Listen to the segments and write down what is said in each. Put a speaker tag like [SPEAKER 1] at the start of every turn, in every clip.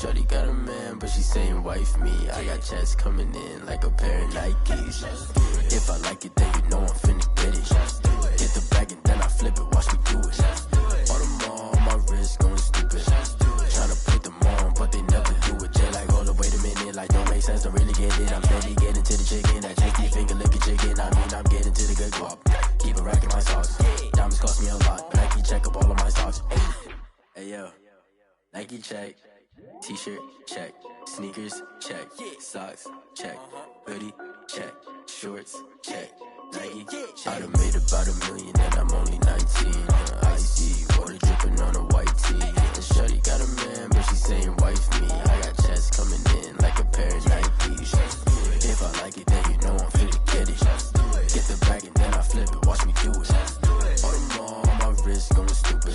[SPEAKER 1] Shorty got a man, but she saying wife me. I got checks coming in like a pair of Nikes. If I like it, then you know I'm finna get it. Get the bag and then I flip it, watch me do it. All the more on my wrist going stupid. Tryna put them on, but they never do it. Jay like, hold up, wait a minute, like don't make sense, don't really get it. I'm steady getting to the chicken, that tasty finger licking chicken. I mean, I'm getting to the good guap. Keep a rack in my socks. Diamonds cost me a lot. Nike check up all of my stocks. Hey yo, Nike check. T-shirt check. Sneakers check. Socks check. Hoodie check. Shorts check. Nike. I done made about $1 million and I'm only 19. Icy water dripping on a white tee. And shorty got a man, but she saying wife me. I got checks coming in like a pair of Nikes. If I like it, then you know I'm finna get it. Get the bag and then I flip it, watch me do it. All the more on my wrist going stupid.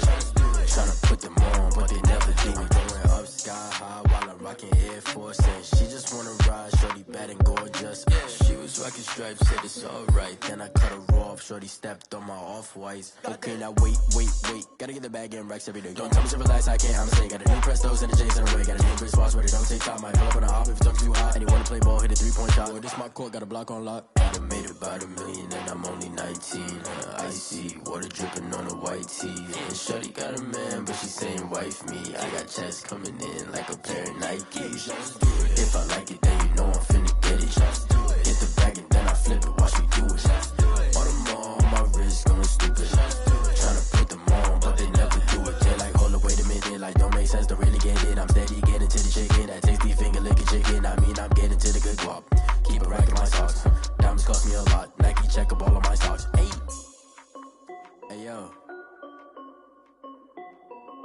[SPEAKER 1] Tryna put them on, but they never do it. Going up sky high while I'm rocking Air Force. And she just wanna ride, shorty bad and gorgeous. She was rocking stripes, said it's alright. Then I cut her off, shorty stepped on my off-whites. Okay, now wait. Gotta get the bag and racks every day. Don't tell me to relax, I can't, I'ma say. Got a new Prestos and a J's in a way. Got a new Chris Boss, but it don't take time. I pull up on a hop if it's talking too hot. And you wanna play ball, hit a 3-point shot. Or this my court, got a block on lock. I done made about $1 million and I'm only 19. Icy water dripping on a white tee. And shorty got a man, but she saying wife me. I got checks coming in like a pair of Nikes. If I like it, then you know I'm finna get it. Get the bag and then I flip it, watch me do it. All the more on my wrist going stupid. Tryna put them on, but they never do it. They like, hold up, wait a minute, like don't make sense, don't really get it. I'm steady getting to the chicken, that tasty finger licking chicken. I mean, I'm getting to the good guap. Keep a rack in my socks. Diamonds cost me a lot. Nike check up all of my stocks. Hey yo,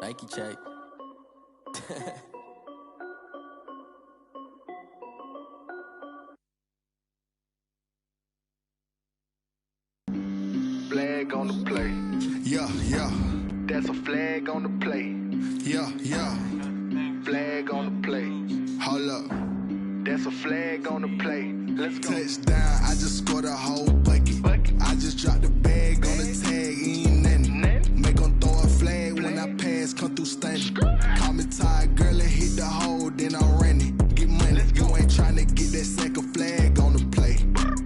[SPEAKER 1] Nike check.
[SPEAKER 2] Flag on the play. Yeah. That's a flag on the play. Yeah. Flag on the play. Hold up. That's a flag on the play. Let's go. Touchdown, I just scored a whole bucket. I just dropped the bag on the tag, ain't nothing. Make 'em throw a flag when I pass, come through stunning. Call me tired, girl, and hit the hole, then I'm running. Get money, you ain't tryna get that second flag on the play.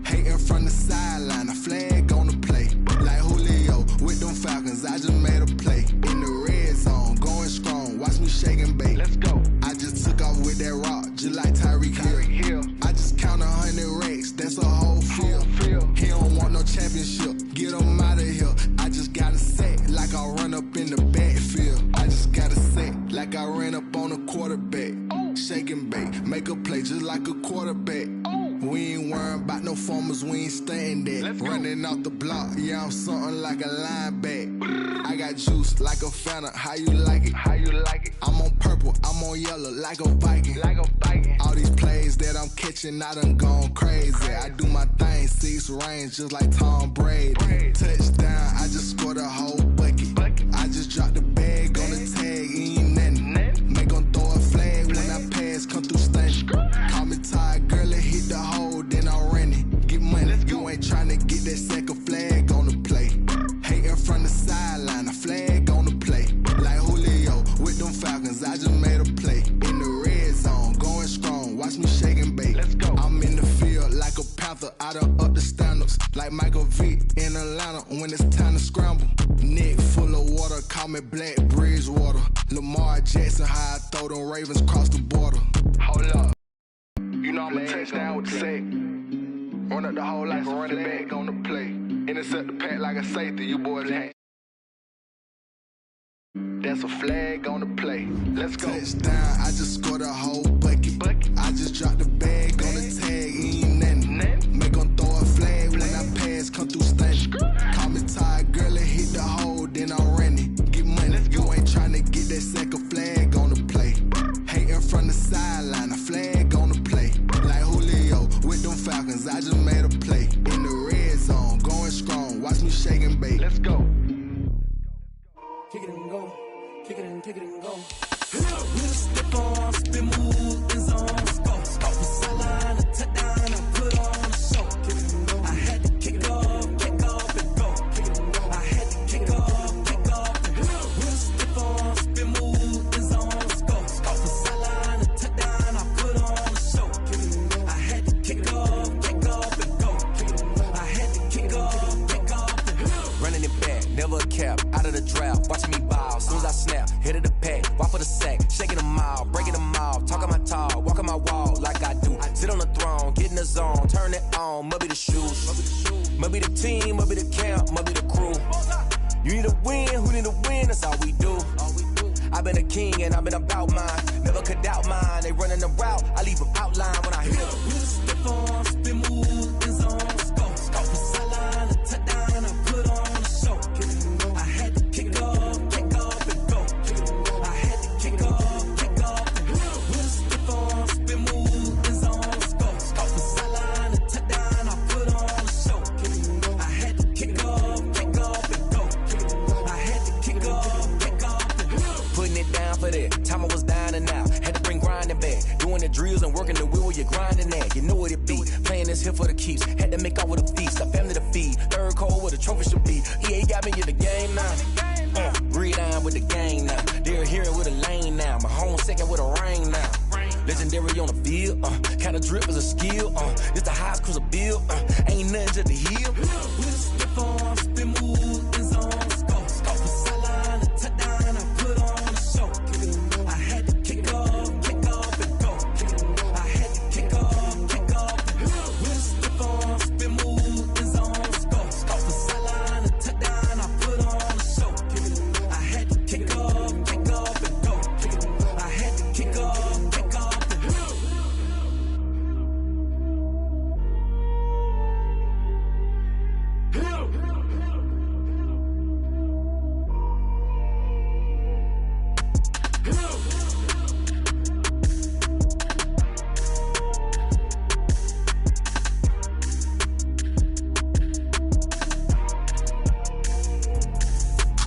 [SPEAKER 2] Hating from the sideline, a flag on the play. Like Julio with them Falcons, I just made a play. In the red zone, going strong, watch me shake and bake. Let's go. I just took off with that rock, just like Tyreek Hill. I just count 100 racks, that's a whole field. He don't want no championship, get him out of here. I just got a set, like I run up in the backfield. I just got a set, like I ran up on a quarterback. Shake and bake, make a play just like a quarterback. We ain't worrying about no formers, we ain't staying there. Running off the block, yeah, I'm something like a linebacker. I got juice like a Fanta, how you like it? I'm on purple, I'm on yellow, like a Viking. All these plays that I'm catching, I done gone crazy. I do my thing, 6 range, just like Tom Brady. Touchdown, I just scored a whole bucket. I just dropped the bag on the tag, ain't nothing. Make 'em throw a flag when I pass, come through stunning. Call me tired, girl, and hit the hole, then I'm running. Get money, you ain't tryna get that second flag on the play. Hating from the sideline, a flag on the play. Like Julio with them Falcons, I just made a play. In the red zone, going strong, watch me shake and bake. Let's go. I'm in the field like a panther, I done up the standards. Like Michael Vick in Atlanta when it's time to scramble. Neck full of water, call me Black Bridgewater. Lamar Jackson, how I throw them Ravens cross the border. Hold up. You know I'm a touchdown with the sack. Run up the hole like a running back on the play. Intercept the pack like a safety, you boys ain't. That's a flag on the play. Let's go. Touchdown, I just scored a whole bucket. I just dropped the bag on the tag, ain't nothing. Make 'em throw a flag when I pass, come through stunning. Call me tired, girl, and hit the hole, then I'm running. Get money, you ain't tryna get that second flag on the play. Hating from the sideline, a flag on the play. Like Julio with them Falcons, I just made a play. In the red zone, going strong, watch me shake and bake. Let's go.
[SPEAKER 3] Kick it and go. Kick it and go. Step on, spin, move, and zone. Go. them all, breaking them all, talking my talk, walking my walk like I do. Sit on the throne, get in the zone, turn it on, must be the shoes, must be the team, must be the camp, must be the crew. You need a win, who need a win, that's all we do. I've been a king and I've been about mine, never could doubt mine. They running the route, I leave them outline when I hit them. Stiff on, spin move, in zone, scope for sideline, a touchdown, I put on a show. I had to kick off and go. I had to kick off and go. Stiff on, spin move, in zone, scope for sideline, a touchdown, I put on a show. I had to kick off and go. I had to kick off and go. Putting it down for that, time I was down and out. Had to bring grinding back, doing the drills and working the wheel where you're grinding at. You know what it be, playing this here for the keeps. Had to make out with a feast, a family to feed. Third cold where the trophy should be. EA got me in the game now. Breathe on with the game now. They're hearing with a lane now. My home second with a rain now. Legendary on the field, kinda drip is a skill. It's the highest cause a bill, ain't nothing to the heel. With a slip on, spin move, in zone, scope for sideline, a touchdown, I put on a show. I had to kick off and go. I had to kick off and go. With a slip on, spin move, in zone, scope for sideline, a touchdown, I put on a show. I had to kick off and go. I had to kick off and go.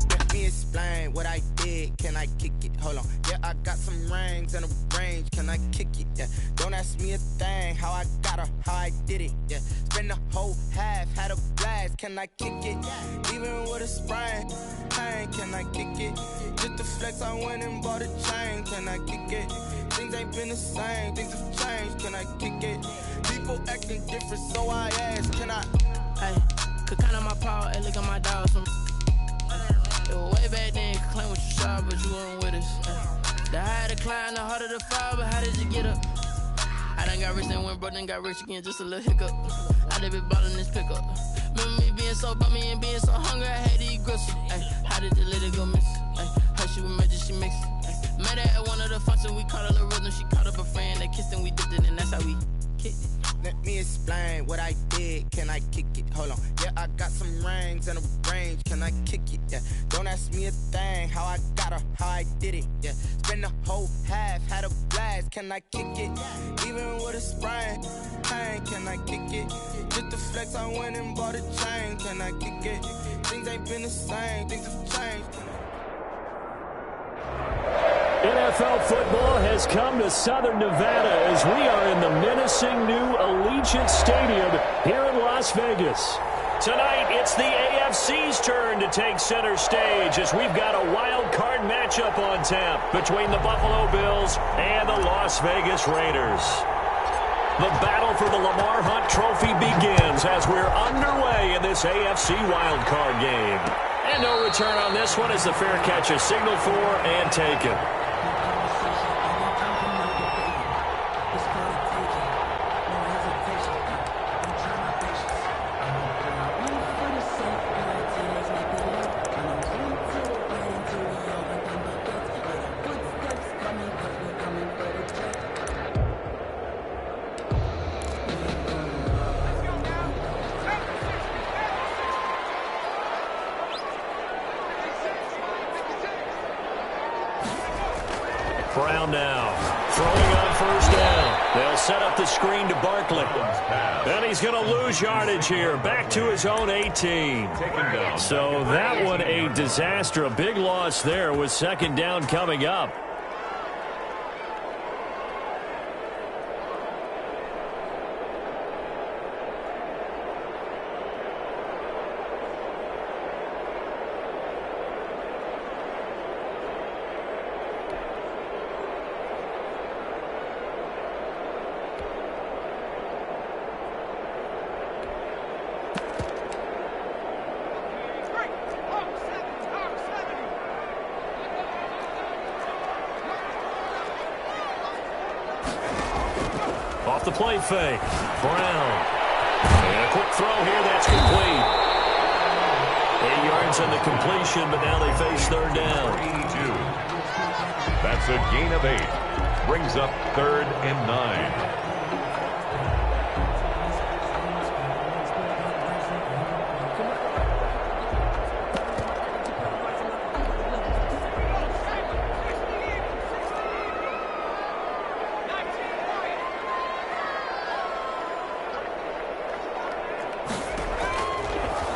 [SPEAKER 2] Let me explain what I did. Can I kick it? Hold on. Yeah, I got some rings and a range. Can I kick it? Yeah. Don't ask me a thing. How I got her, how I did it. Yeah. Spend the whole half, had a blast. Can I kick it? Even with a sprain. Pain, can I kick it? Just the flex, I went and bought a chain. Can I kick it? Things ain't been the same. Things have changed. Can I kick it? People acting different, so I ask. Can I?
[SPEAKER 4] Hey, could count on my power, hey, look at my dogs from. It was way back then, could claim what you saw, but you weren't with us. The higher the climb, the harder the fall, but how did you get up? I done got rich and went broke, then got rich again, just a little hiccup. I done been ballin' this pickup. Remember me being so bummy and being so hungry, I had to eat gristle. Ay, how did the lady go miss? Ay, how she was magic, she mixed. Met her at one of the functions, we caught a little rhythm, she caught up a friend, they kissed and we dipped it, and that's how we kicked it.
[SPEAKER 2] Let me explain what I did. Can I kick it? Hold on. Yeah, I got some rings and a range. Can I kick it? Yeah. Don't ask me a thing. How I got her, how I did it. Yeah. Spend the whole half, had a blast. Can I kick it? Even with a sprain. Pain, can I kick it? Just the flex, I went and bought a chain. Can I kick it? Things ain't been the same. Things have changed.
[SPEAKER 5] NFL football has come to Southern Nevada as we are in the menacing new Allegiant Stadium here in Las Vegas. Tonight, it's the AFC's turn to take center stage as we've got a wild card matchup on tap between the Buffalo Bills and the Las Vegas Raiders. The battle for the Lamar Hunt Trophy begins as we're underway in this AFC wildcard game. And no return on this one as the fair catch is signaled for and taken. Brown now, throwing on first down. They'll set up the screen to Barkley. And he's going to lose yardage here, back to his own 18. So that one a disaster, a big loss there with second down coming up. Off the play fake. Brown. And a quick throw here. That's complete. 8 yards on the completion, but now they face third down.
[SPEAKER 6] 82. That's a gain of 8. Brings up 3rd and 9.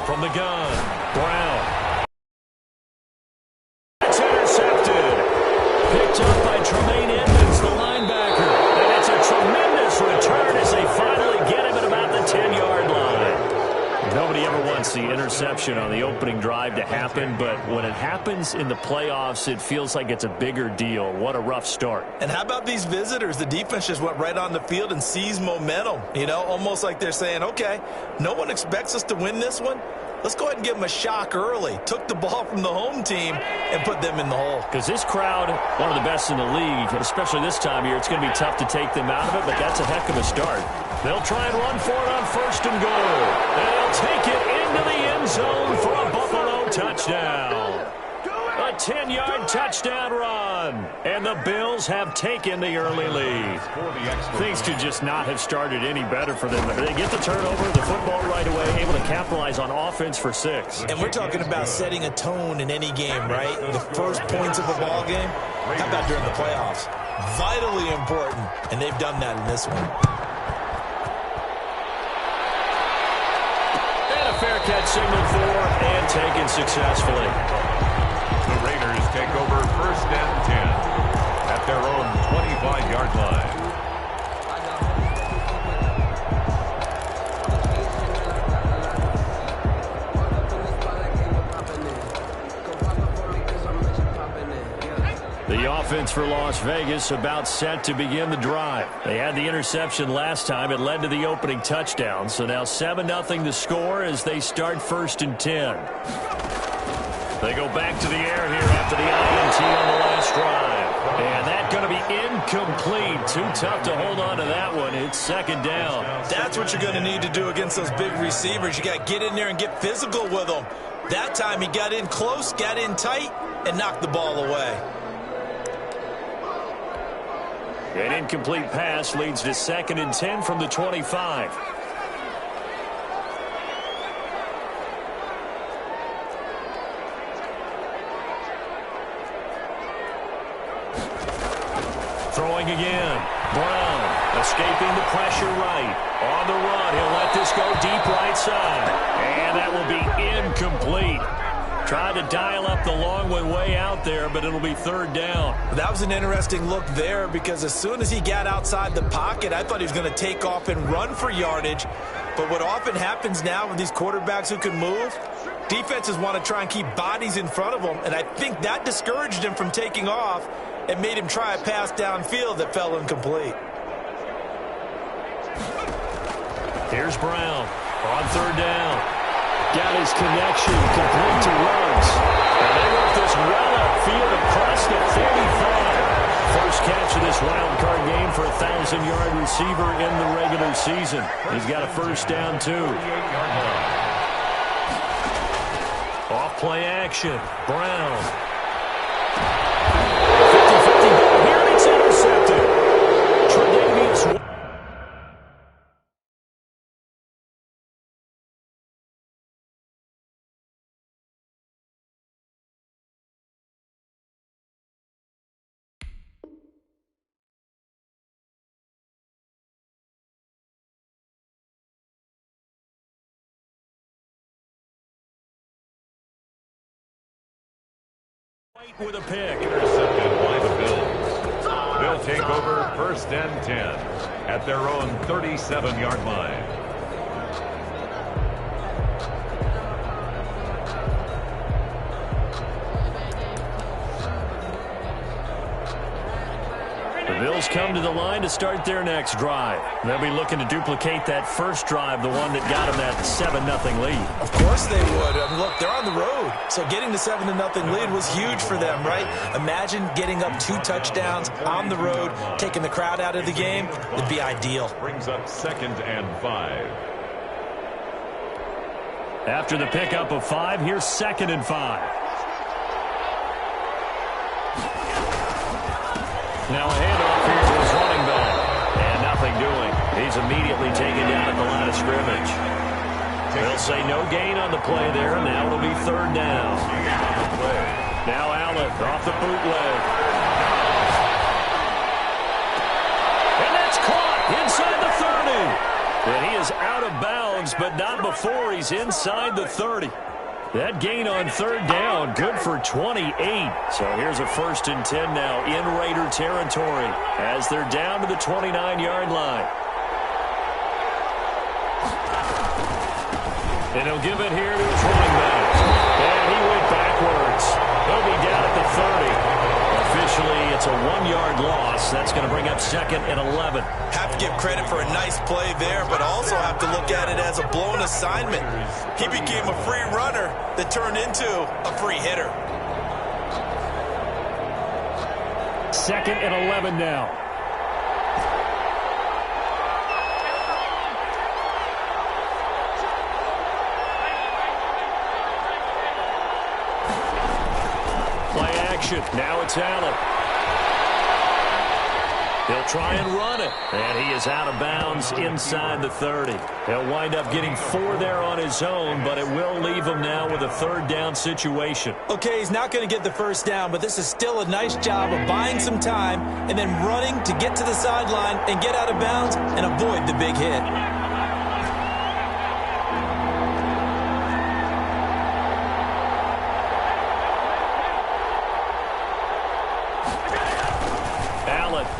[SPEAKER 5] From the gun, Brown. It's intercepted. Picked up by Tremaine Edmonds, the linebacker. And it's a tremendous return as they finally get him at about the 10-yard line. Nobody ever wants the interception on the opening drive to happen, but when it happens in the playoffs, it feels like it's a bigger deal. What a rough start.
[SPEAKER 7] And how about these visitors? The defense just went right on the field and seized momentum. You know, almost like they're saying, okay, no one expects us to win this one. Let's go ahead and give them a shock early. Took the ball from the home team and put them in the hole.
[SPEAKER 5] Because this crowd, one of the best in the league, and especially this time of year, it's going to be tough to take them out of it, but that's a heck of a start. They'll try and run for it on 1st and goal. And they'll take it into the end zone for a Buffalo touchdown. A 10-yard touchdown run. And the Bills have taken the early lead. Things could just not have started any better for them. They get the turnover, the football right away, able to capitalize on offense for 6.
[SPEAKER 7] And we're talking about setting a tone in any game, right? The first points of a ball game. How about during the playoffs? Vitally important, and they've done that in this one.
[SPEAKER 5] And a fair catch signaled for and taken successfully.
[SPEAKER 6] The Raiders take over 1st and 10 at their own 25-yard line.
[SPEAKER 5] The offense for Las Vegas about set to begin the drive. They had the interception last time. It led to the opening touchdown. So now 7-0 to score as they start 1st and 10. They go back to the air here after the INT on the last drive. And that's going to be incomplete. Too tough to hold on to that one. It's 2nd down.
[SPEAKER 7] That's what you're going to need to do against those big receivers. You got to get in there and get physical with them. That time he got in close, got in tight, and knocked the ball away.
[SPEAKER 5] An incomplete pass leads to 2nd and 10 from the 25. Throwing again. Brown escaping the pressure right. On the run, he'll let this go deep right side. And that will be incomplete. Tried to dial up the long way out there, but it'll be 3rd down.
[SPEAKER 7] That was an interesting look there because as soon as he got outside the pocket, I thought he was going to take off and run for yardage. But what often happens now with these quarterbacks who can move, defenses want to try and keep bodies in front of them, and I think that discouraged him from taking off and made him try a pass downfield that fell incomplete.
[SPEAKER 5] Here's Brown on 3rd down. Got his connection complete to Ruggs. And they work this well upfield across the 35. First catch of this wild card game for a 1,000-yard receiver in the regular season. He's got a 1st down, too. Off play action. Brown. 50-50 ball here, and it's intercepted. Tre'Davious. With a pick.
[SPEAKER 6] Intercepted by the Bills. They'll take over 1st and 10 at their own 37-yard line.
[SPEAKER 5] The Bills come to the line to start their next drive. They'll be looking to duplicate that first drive, the one that got them that 7-0 lead.
[SPEAKER 7] Of course they would. I mean, look, they're on the road. So getting the 7-0 lead was huge for them, right? Imagine getting up 2 touchdowns on the road, taking the crowd out of the game. It'd be ideal.
[SPEAKER 6] Brings up 2nd and 5.
[SPEAKER 5] After the pickup of 5, here's 2nd and 5. Now a handoff here to his running back. And nothing doing. He's immediately taken down at the line of scrimmage. They'll say no gain on the play there. Now it'll be 3rd down. Now Allen off the bootleg. And that's caught inside the 30. And he is out of bounds, but not before he's inside the 30. That gain on 3rd down, good for 28. So here's a 1st and 10 now in Raider territory as they're down to the 29-yard line. And he'll give it here to his running back. And he went backwards. He'll be down at the 30. Officially, it's a 1-yard loss. That's going to bring up 2nd and 11.
[SPEAKER 7] Have to give credit for a nice play there, but also have to look at it as a blown assignment. He became a free runner that turned into a free hitter.
[SPEAKER 5] 2nd and 11 now. Play action. Now it's Allen. He'll try and run it. And he is out of bounds inside the 30. He'll wind up getting 4 there on his own, but it will leave him now with a 3rd down situation.
[SPEAKER 7] Okay, he's not going to get the 1st down, but this is still a nice job of buying some time and then running to get to the sideline and get out of bounds and avoid the big hit.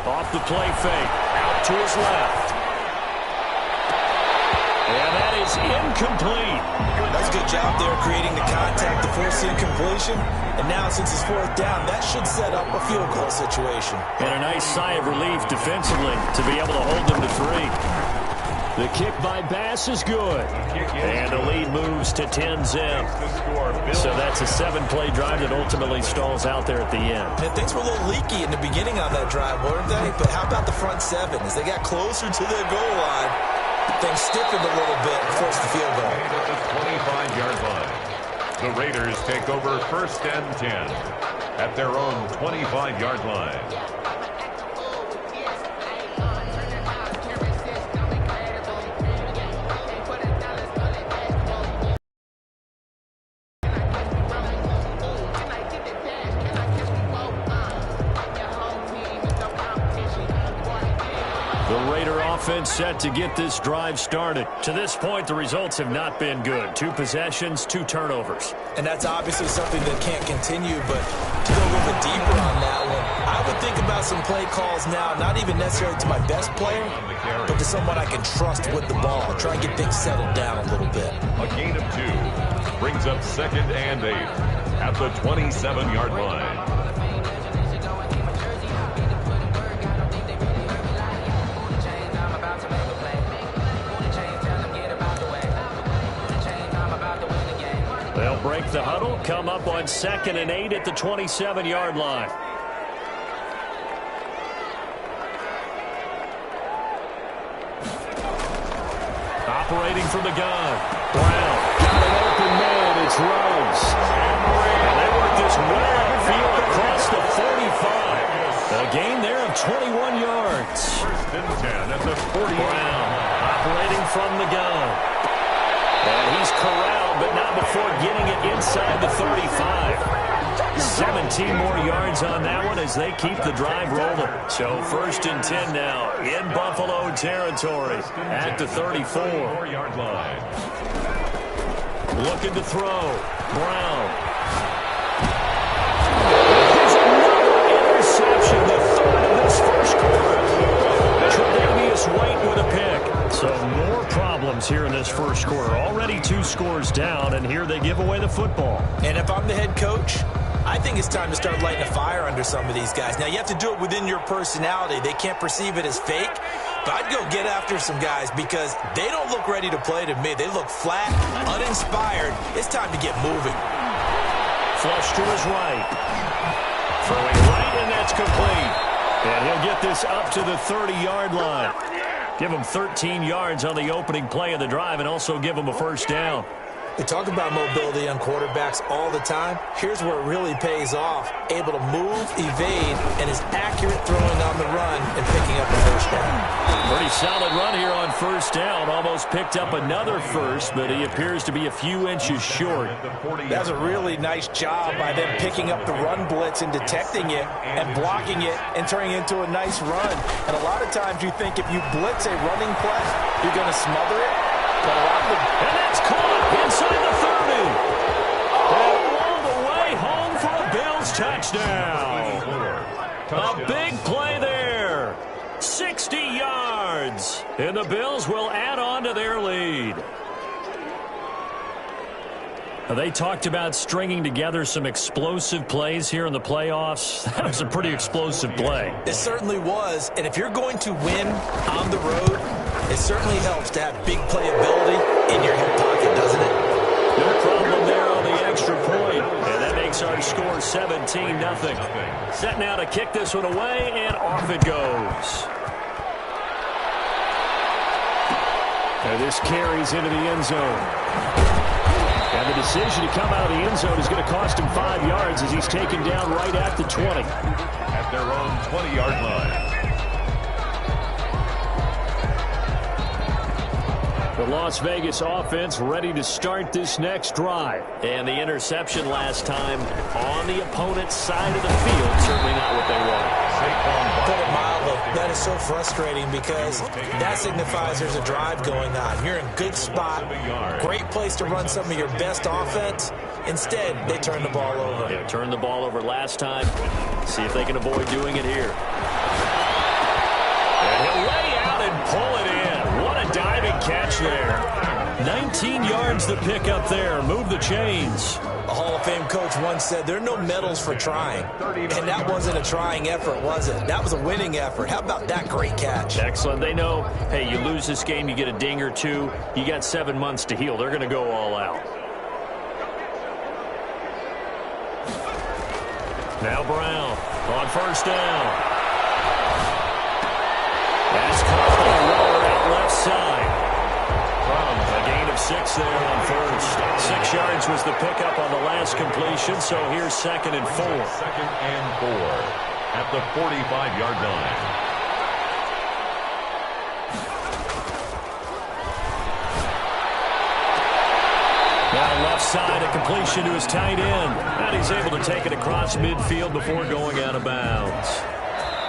[SPEAKER 5] Off the play fake, out to his left. And that is incomplete.
[SPEAKER 7] That's a good job there creating the contact to force the incompletion. And now since it's 4th down, that should set up a field goal situation.
[SPEAKER 5] And a nice sigh of relief defensively to be able to hold them to 3. The kick by Bass is good. And the lead moves to 10-zip. So that's a 7-play drive that ultimately stalls out there at the end.
[SPEAKER 7] And things were a little leaky in the beginning on that drive, weren't they? But how about the front 7? As they got closer to the goal line, things stiffened a little bit and forced the field goal.
[SPEAKER 6] At the 25-yard line, the Raiders take over 1st and 10 at their own 25-yard line.
[SPEAKER 5] Offense set to get this drive started. To this point, the results have not been good. 2 possessions, 2 turnovers.
[SPEAKER 7] And that's obviously something that can't continue, but to go a little bit deeper on that one, I would think about some play calls now, not even necessarily to my best player, but to someone I can trust with the ball. Try and get things settled down a little bit.
[SPEAKER 6] A gain of 2 brings up 2nd and 8 at the 27-yard line.
[SPEAKER 5] They'll break the huddle, come up on 2nd and 8 at the 27-yard line. Operating from the gun. Brown got an open man. It's Ruggs. And they work this way upfield across the 45. A gain there of 21 yards.
[SPEAKER 6] 1st and 10 at the 40.
[SPEAKER 5] Brown operating from the gun. And he's corralled, but not before getting it inside the 35. 17 more yards on that one as they keep the drive rolling. So 1st and 10 now in Buffalo territory at the 34-yard line. Looking to throw. Brown. There's another interception, the 3rd of this first quarter. Tre'Davious White with a pick. So more problems here in this first quarter. Already 2 scores down, and here they give away the football.
[SPEAKER 7] And if I'm the head coach, I think it's time to start lighting a fire under some of these guys. Now, you have to do it within your personality. They can't perceive it as fake. But I'd go get after some guys because they don't look ready to play to me. They look flat, uninspired. It's time to get moving.
[SPEAKER 5] Flush to his right. Throwing right, and that's complete. And he'll get this up to the 30-yard line. Give him 13 yards on the opening play of the drive and also give him a first down.
[SPEAKER 7] We talk about mobility on quarterbacks all the time. Here's where it really pays off. Able to move, evade, and is accurate throwing on the run and picking up a first down.
[SPEAKER 5] Pretty solid run here on first down. Almost picked up another first, but he appears to be a few inches short.
[SPEAKER 7] That's a really nice job by them picking up the run blitz and detecting it and blocking it and turning it into a nice run. And a lot of times you think if you blitz a running play, you're going to smother it. But a lot of
[SPEAKER 5] and that's caught inside the 30. And all the way home for a Bills touchdown. A big play there. 60 yards. And the Bills will add on to their lead. They talked about stringing together some explosive plays here in the playoffs. That was a pretty explosive play.
[SPEAKER 7] It certainly was. And if you're going to win on the road, it certainly helps to have big playability in your hip pocket, doesn't it?
[SPEAKER 5] No problem there on the extra point. And that makes our score 17-0. Set now to kick this one away, and off it goes. And this carries into the end zone. And the decision to come out of the end zone is going to cost him 5 yards as he's taken down right at the 20.
[SPEAKER 6] At their own 20-yard line.
[SPEAKER 5] The Las Vegas offense ready to start this next drive. And the interception last time on the opponent's side of the field. Certainly not what they wanted.
[SPEAKER 7] Put it mildly, that is so frustrating because that signifies there's a drive going on. You're in a good spot, great place to run some of your best offense. Instead, they turn the ball over.
[SPEAKER 5] They turned the ball over last time. See if they can avoid doing it here. And he'll lay out and pull it in. What a diving catch there. 19 yards to pick up there. Move the chains.
[SPEAKER 7] A Hall of Fame coach once said there are no medals for trying. And that wasn't a trying effort, was it? That was a winning effort. How about that great catch?
[SPEAKER 5] Excellent. They know, hey, you lose this game, you get a ding or two. You got 7 months to heal. They're going to go all out. Now Brown on first down. That's caught by a roller out left side. A gain of 6 there on first. 6 yards was the pickup on the last completion, so here's 2nd and 4.
[SPEAKER 6] 2nd and 4 at the 45-yard line.
[SPEAKER 5] Now left side, a completion to his tight end. And he's able to take it across midfield before going out of bounds.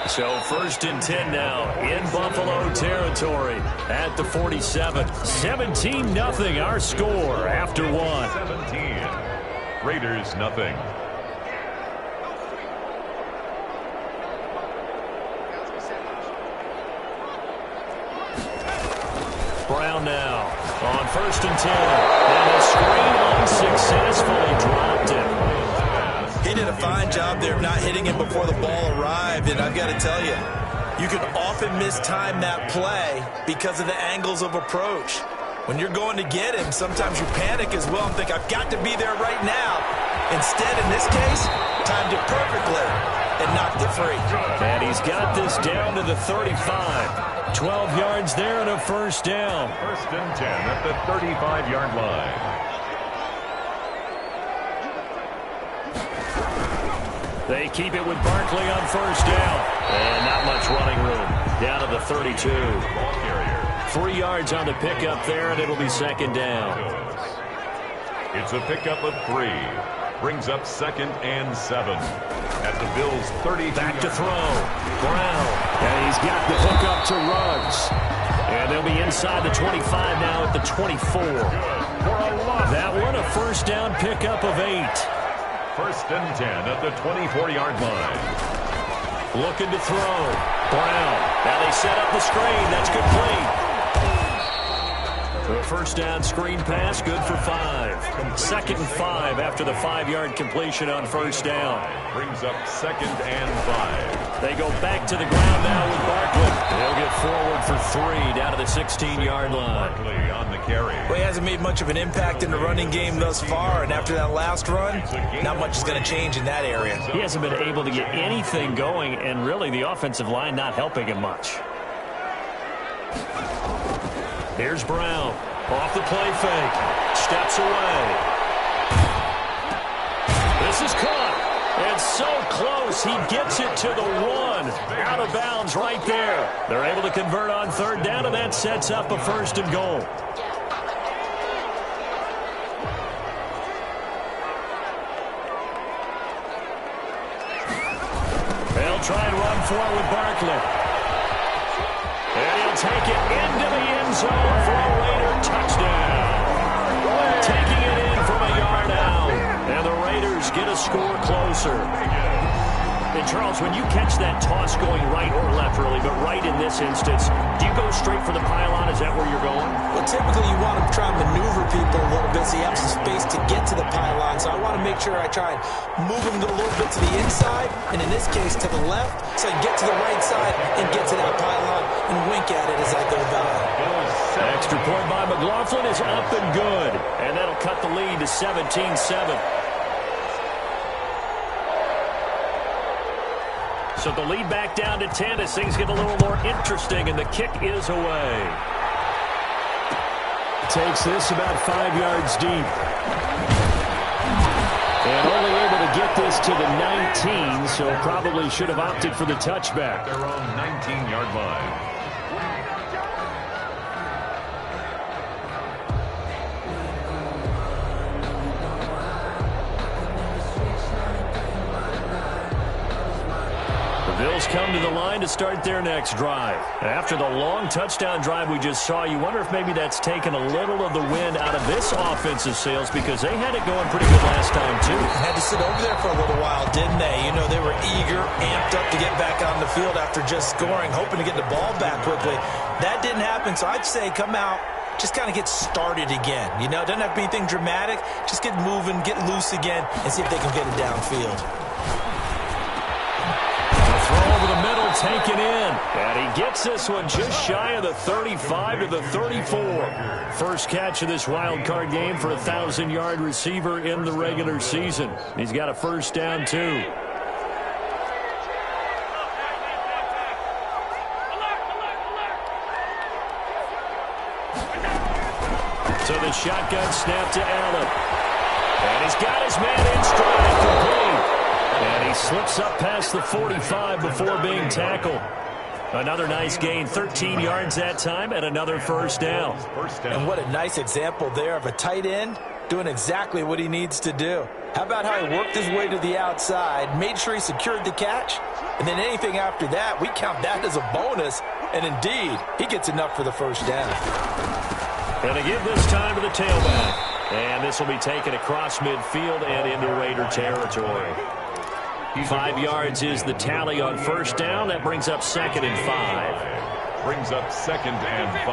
[SPEAKER 5] So 1st and 10 now in Buffalo territory at the 47. 17-0 our score after 1.
[SPEAKER 6] 17. Raiders nothing.
[SPEAKER 5] Brown now on 1st and 10. And the screen unsuccessfully dropped him.
[SPEAKER 7] He did a fine job there of not hitting him before the ball arrived, and I've got to tell you, you can often mistime that play because of the angles of approach. When you're going to get him, sometimes you panic as well and think, I've got to be there right now. Instead, in this case, timed it perfectly and knocked it free.
[SPEAKER 5] And he's got this down to the 35. 12 yards there and a first down.
[SPEAKER 6] 1st and 10 at the 35-yard line.
[SPEAKER 5] They keep it with Barkley on first down. And not much running room. Down to the 32. 3 yards on the pickup there, and it'll be 2nd down.
[SPEAKER 6] It's a pickup of 3. Brings up 2nd and 7 at the Bills' 30.
[SPEAKER 5] Back to throw. Brown. And he's got the hook up to Ruggs. And they'll be inside the 25 now at the 24. That one a first down pickup of 8.
[SPEAKER 6] 1st and 10 at the 24-yard line.
[SPEAKER 5] Looking to throw. Brown. Now they set up the screen. That's complete. A first down screen pass, good for 5. Second and 5 after the 5-yard completion on first down.
[SPEAKER 6] Brings up 2nd and 5.
[SPEAKER 5] They go back to the ground now with Barkley. They'll get forward for 3 down to the 16-yard line.
[SPEAKER 6] Barkley on the carry.
[SPEAKER 7] Well, he hasn't made much of an impact in the running game thus far, and after that last run, not much is going to change in that area.
[SPEAKER 5] He hasn't been able to get anything going, and really the offensive line not helping him much. Here's Brown. Off the play fake. Steps away. This is caught. It's so close. He gets it to the 1. Out of bounds right there. They're able to convert on third down, and that sets up a 1st and goal. They'll try and run for it with Barkley. And he'll take it into the end zone for a Raider touchdown. Taking it in from a yard out. And the Raiders get a score closer. And Charles, when you catch that toss going right or left, really, but right in this instance, do you go straight for the pylon? Is that where you're going?
[SPEAKER 7] Well, typically you want to try and maneuver people a little bit so you have some space to get to the pylon. So I want to make sure I try and move them a little bit to the inside, and in this case to the left, so I can get to the right side and get to that pylon and wink at it as I go by.
[SPEAKER 5] Extra point by McLaughlin is up and good. And that'll cut the lead to 17-7. So the lead back down to 10 as things get a little more interesting, and the kick is away. Takes this about 5 yards deep. And only able to get this to the 19, so probably should have opted for the touchback.
[SPEAKER 6] Their own 19-yard line.
[SPEAKER 5] Bills come to the line to start their next drive. After the long touchdown drive we just saw, you wonder if maybe that's taken a little of the wind out of this offensive sails, because they had it going pretty good last time, too.
[SPEAKER 7] Had to sit over there for a little while, didn't they? You know, they were eager, amped up to get back on the field after just scoring, hoping to get the ball back quickly. That didn't happen, so I'd say come out, just kind of get started again. You know, it doesn't have to be anything dramatic. Just get moving, get loose again, and see if they can get it downfield.
[SPEAKER 5] Throw over the middle, taken in. And he gets this one just shy of the 35 to the 34. First catch of this wild card game for a 1,000-yard receiver in the regular season. He's got a first down, too. So the shotgun snap to Allen. And he's got his man in stride, complete. And he slips up past the 45 before being tackled. Another nice gain, 13 yards that time, and another first down.
[SPEAKER 7] And what a nice example there of a tight end doing exactly what he needs to do. How about how he worked his way to the outside, made sure he secured the catch, and then anything after that, we count that as a bonus. And indeed, he gets enough for the first down.
[SPEAKER 5] And to give this time to the tailback. And this will be taken across midfield and into Raider territory. 5 yards is the tally on first down. That brings up 2nd and 5.
[SPEAKER 6] Brings up 2nd and 5.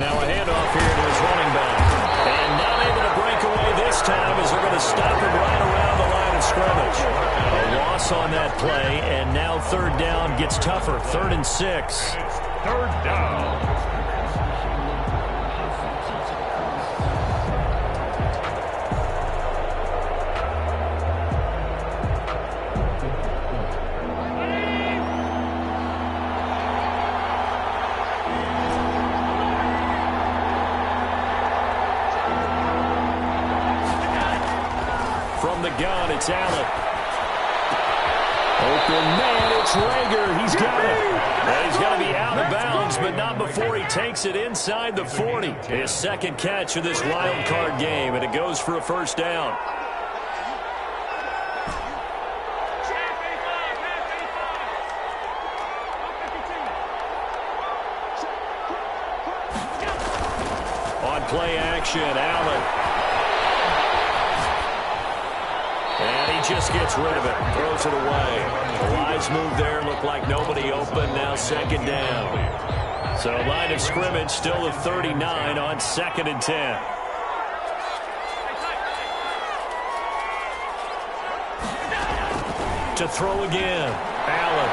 [SPEAKER 5] Now a handoff here to his running back. And not able to break away this time as they're going to stop him right around the line of scrimmage. A loss on that play, and now third down gets tougher. 3rd and 6.
[SPEAKER 6] Third down.
[SPEAKER 5] From the gun, it's Allen. Open man, it's Reagor. He's got it. And he's going to be out of bounds, but not before he takes it inside the 40. His second catch of this wild card game, and it goes for a first down. On play action, Allen. And he just gets rid of it. Throws it away. The wise move there. Looked like nobody open. Now second down. So line of scrimmage still at 39 on 2nd and 10. To throw again. Allen.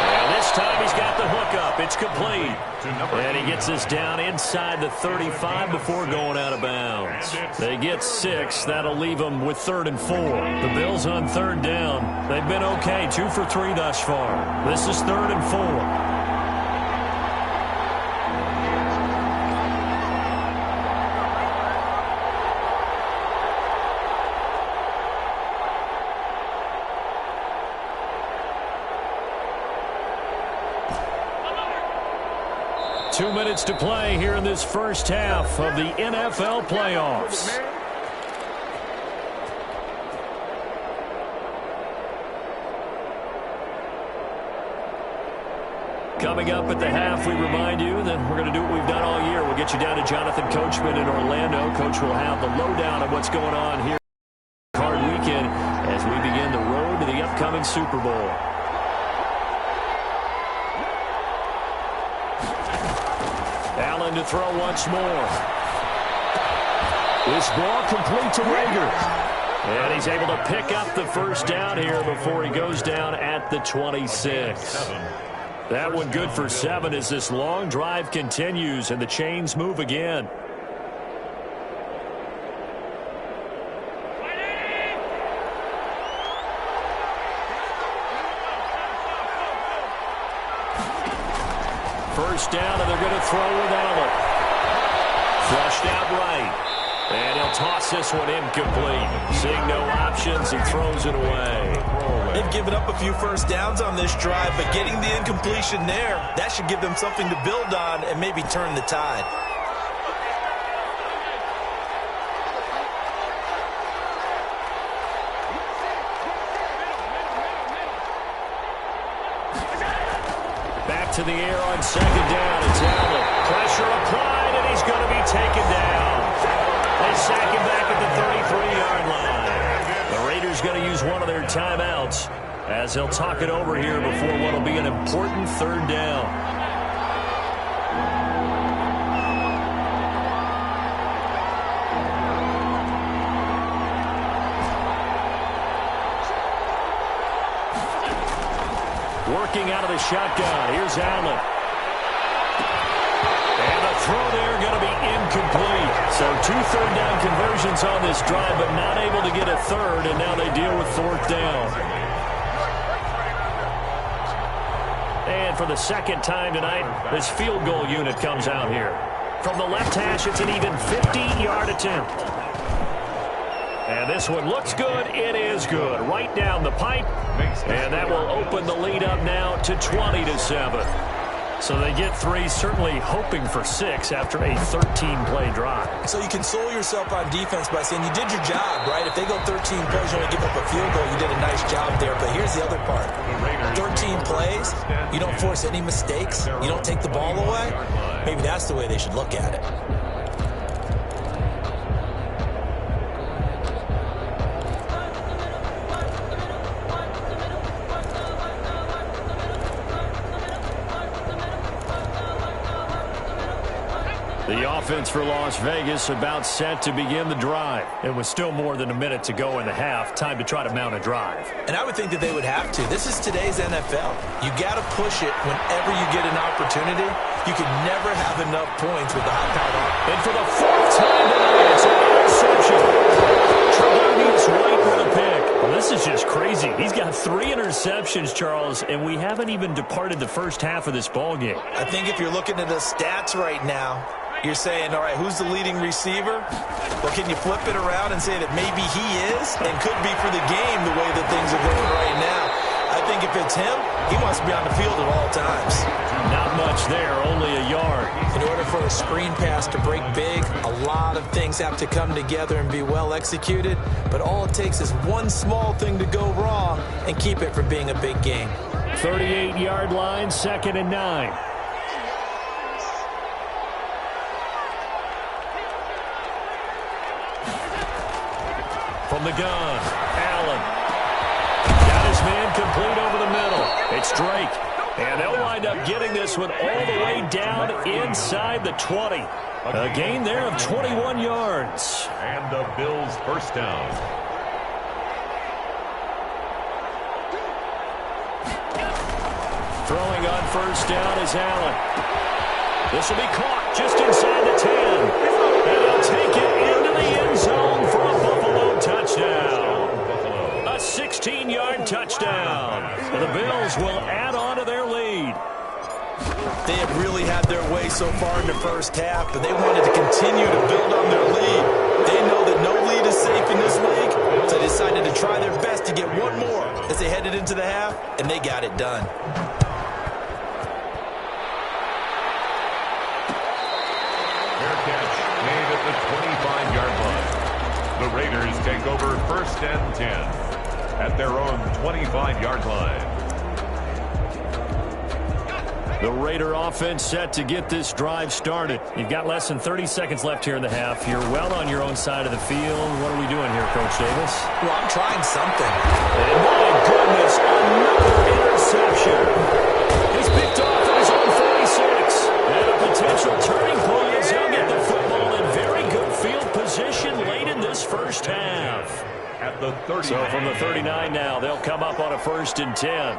[SPEAKER 5] And this time he's got the hook up. It's complete. And he gets us down inside the 35 before going out of bounds. They get 6. That'll leave them with 3rd and 4. The Bills on 3rd down. They've been okay. 2 for 3 thus far. This is 3rd and 4. Two minutes to play here in this first half of the NFL playoffs. Coming up at the half, we remind you that we're going to do what we've done all year. We'll get you down to Jonathan Coachman in Orlando. Coach will have the lowdown of what's going on here card weekend as we begin the road to the upcoming Super Bowl. Allen to throw once more. This ball complete to Rager. And he's able to pick up the first down here before he goes down at the 26. That one good for 7 as this long drive continues and the chains move again. First down, and they're going to throw with Allen. Flushed out right. And he'll toss this one incomplete. Seeing no options, he throws it away.
[SPEAKER 7] They've given up a few first downs on this drive, but getting the incompletion there, that should give them something to build on and maybe turn the tide.
[SPEAKER 5] To the air on second down. It's Allen. Pressure applied, and he's going to be taken down. They sack him back at the 33-yard line. The Raiders going to use one of their timeouts as they'll talk it over here before what will be an important 3rd down. Working out of the shotgun. Here's Allen. And the throw there going to be incomplete. So 2 third down conversions on this drive, but not able to get a third, and now they deal with 4th down. And for the second time tonight, this field goal unit comes out here. From the left hash, it's an even 50-yard attempt. And this one looks good. It is good. Right down the pipe. And that will open the lead up now to 20-7. So they get 3, certainly hoping for 6 after a 13-play drive.
[SPEAKER 7] So you console yourself on defense by saying you did your job, right? If they go 13 plays, you only give up a field goal, you did a nice job there. But here's the other part. 13 plays, you don't force any mistakes, you don't take the ball away. Maybe that's the way they should look at it.
[SPEAKER 5] The offense for Las Vegas about set to begin the drive. It was still more than a minute to go in the half. Time to try to mount a drive.
[SPEAKER 7] And I would think that they would have to. This is today's NFL. You got to push it whenever you get an opportunity. You can never have enough points with the high-powered offense.
[SPEAKER 5] And for the 4th time tonight, it's an interception. Trevani's right with a pick. Well, this is just crazy. He's got 3 interceptions, Charles, and we haven't even departed the first half of this ballgame.
[SPEAKER 7] I think if you're looking at the stats right now, you're saying, all right, who's the leading receiver? Well, can you flip it around and say that maybe he is and could be for the game the way that things are going right now? I think if it's him, he wants to be on the field at all times.
[SPEAKER 5] Not much there, only a yard.
[SPEAKER 7] In order for a screen pass to break big, a lot of things have to come together and be well executed, but all it takes is one small thing to go wrong and keep it from being a big game.
[SPEAKER 5] 38-yard line, 2nd and 9. From the gun, Allen. Got his man complete over the middle. It's Drake. And they'll wind up getting this one all the way down inside the 20. A gain there of 21 yards.
[SPEAKER 6] And the Bills' first down.
[SPEAKER 5] Throwing on first down is Allen. This will be caught just inside the 10. And they'll take it into the end zone for a Buffalo touchdown. A 16-yard touchdown. And the Bills will add on to their lead.
[SPEAKER 7] They have really had their way so far in the first half, but they wanted to continue to build on their lead. They know that no lead is safe in this league, so they decided to try their best to get one more as they headed into the half, and they got it done.
[SPEAKER 6] Fair catch made at the 25-yard line. The Raiders take over first and 10 at their own 25-yard line.
[SPEAKER 5] The Raider offense set to get this drive started. You've got less than 30 seconds left here in the half. You're well on your own side of the field. What are we doing here, Coach Davis?
[SPEAKER 7] Well, I'm trying something.
[SPEAKER 5] And my goodness, another interception. He's picked off at his own 46. And a potential turning point as he'll get the football in very good field position late in this first half.
[SPEAKER 6] At the 39.
[SPEAKER 5] So from the 39 now, they'll come up on a 1st and 10.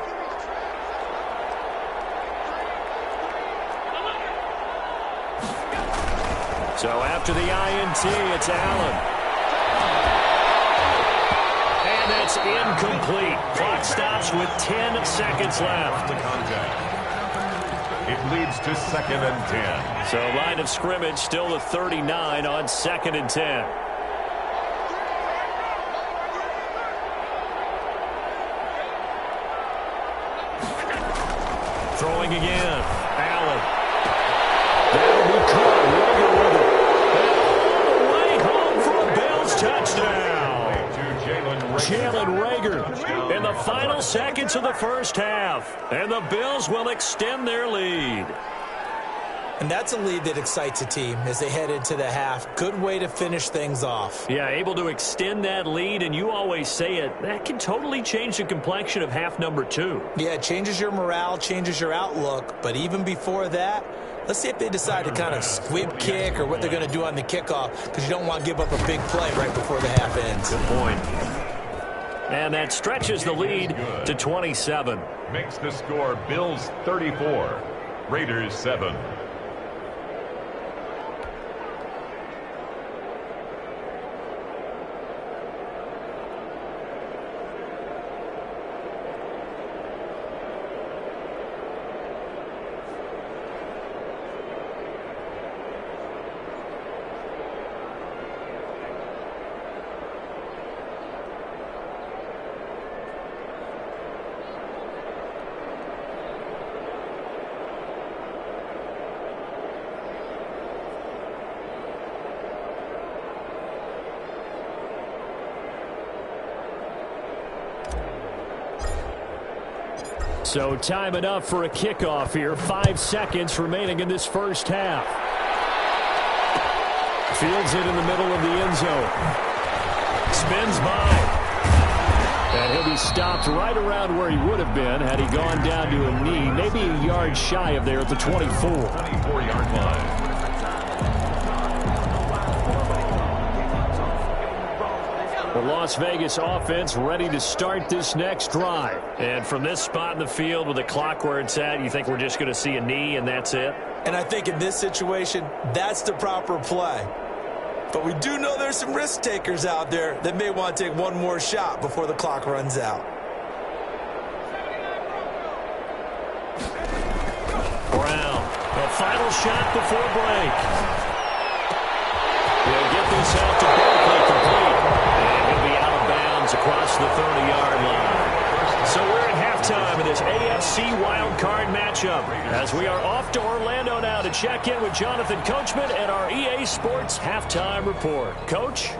[SPEAKER 5] So after the INT, it's Allen. And that's incomplete. Clock stops with 10 seconds left.
[SPEAKER 6] The contact. It leads to 2nd and 10.
[SPEAKER 5] So line of scrimmage still the 39 on 2nd and 10. Throwing again. Allen. That'll be caught. Rager with it. And all the way home for a Bills touchdown. Jalen Rager in the final seconds of the first half. And the Bills will extend their lead.
[SPEAKER 7] And that's a lead that excites a team as they head into the half. Good way to finish things off.
[SPEAKER 5] Yeah, able to extend that lead, and you always say it, that can totally change the complexion of half number 2.
[SPEAKER 7] Yeah, it changes your morale, changes your outlook. But even before that, let's see if they decide to kind of squib kick or what they're going to do on the kickoff, because you don't want to give up a big play right before the half ends.
[SPEAKER 5] Good point. And that stretches the lead to 27.
[SPEAKER 6] Makes the score Bills 34, Raiders 7.
[SPEAKER 5] So time enough for a kickoff here. 5 seconds remaining in this first half. Fields it in the middle of the end zone. Spins by. And he'll be stopped right around where he would have been had he gone down to a knee. Maybe a yard shy of there at the 24.
[SPEAKER 6] 24-yard line.
[SPEAKER 5] The Las Vegas offense ready to start this next drive. And from this spot in the field with the clock where it's at, you think we're just going to see a knee and that's it?
[SPEAKER 7] And I think in this situation, that's the proper play. But we do know there's some risk takers out there that may want to take one more shot before the clock runs out.
[SPEAKER 5] Brown, a final shot before break. They'll get this out to Barkley complete. And he'll be out of bounds across the 30-yard line. So we're at halftime in this AFC wildcard matchup as we are off to Orlando now to check in with Jonathan Coachman and our EA Sports Halftime Report. Coach?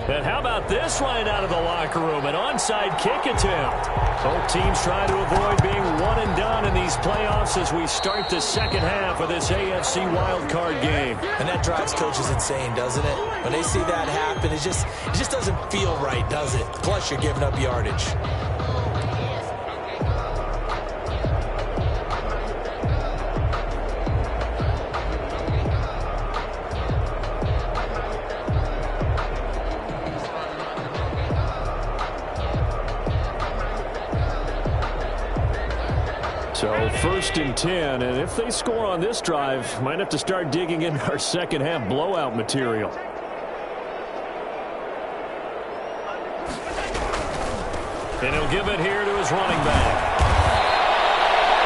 [SPEAKER 5] And how about this right out of the locker room? An onside kick attempt. Both teams trying to avoid being one and done in these playoffs as we start the second half of this AFC wildcard game.
[SPEAKER 7] And that drives coaches insane, doesn't it? When they see that happen, it just doesn't feel right, does it? Plus, you're giving up yardage.
[SPEAKER 5] So 1st and 10, and if they score on this drive, might have to start digging in our second half blowout material. And he'll give it here to his running back.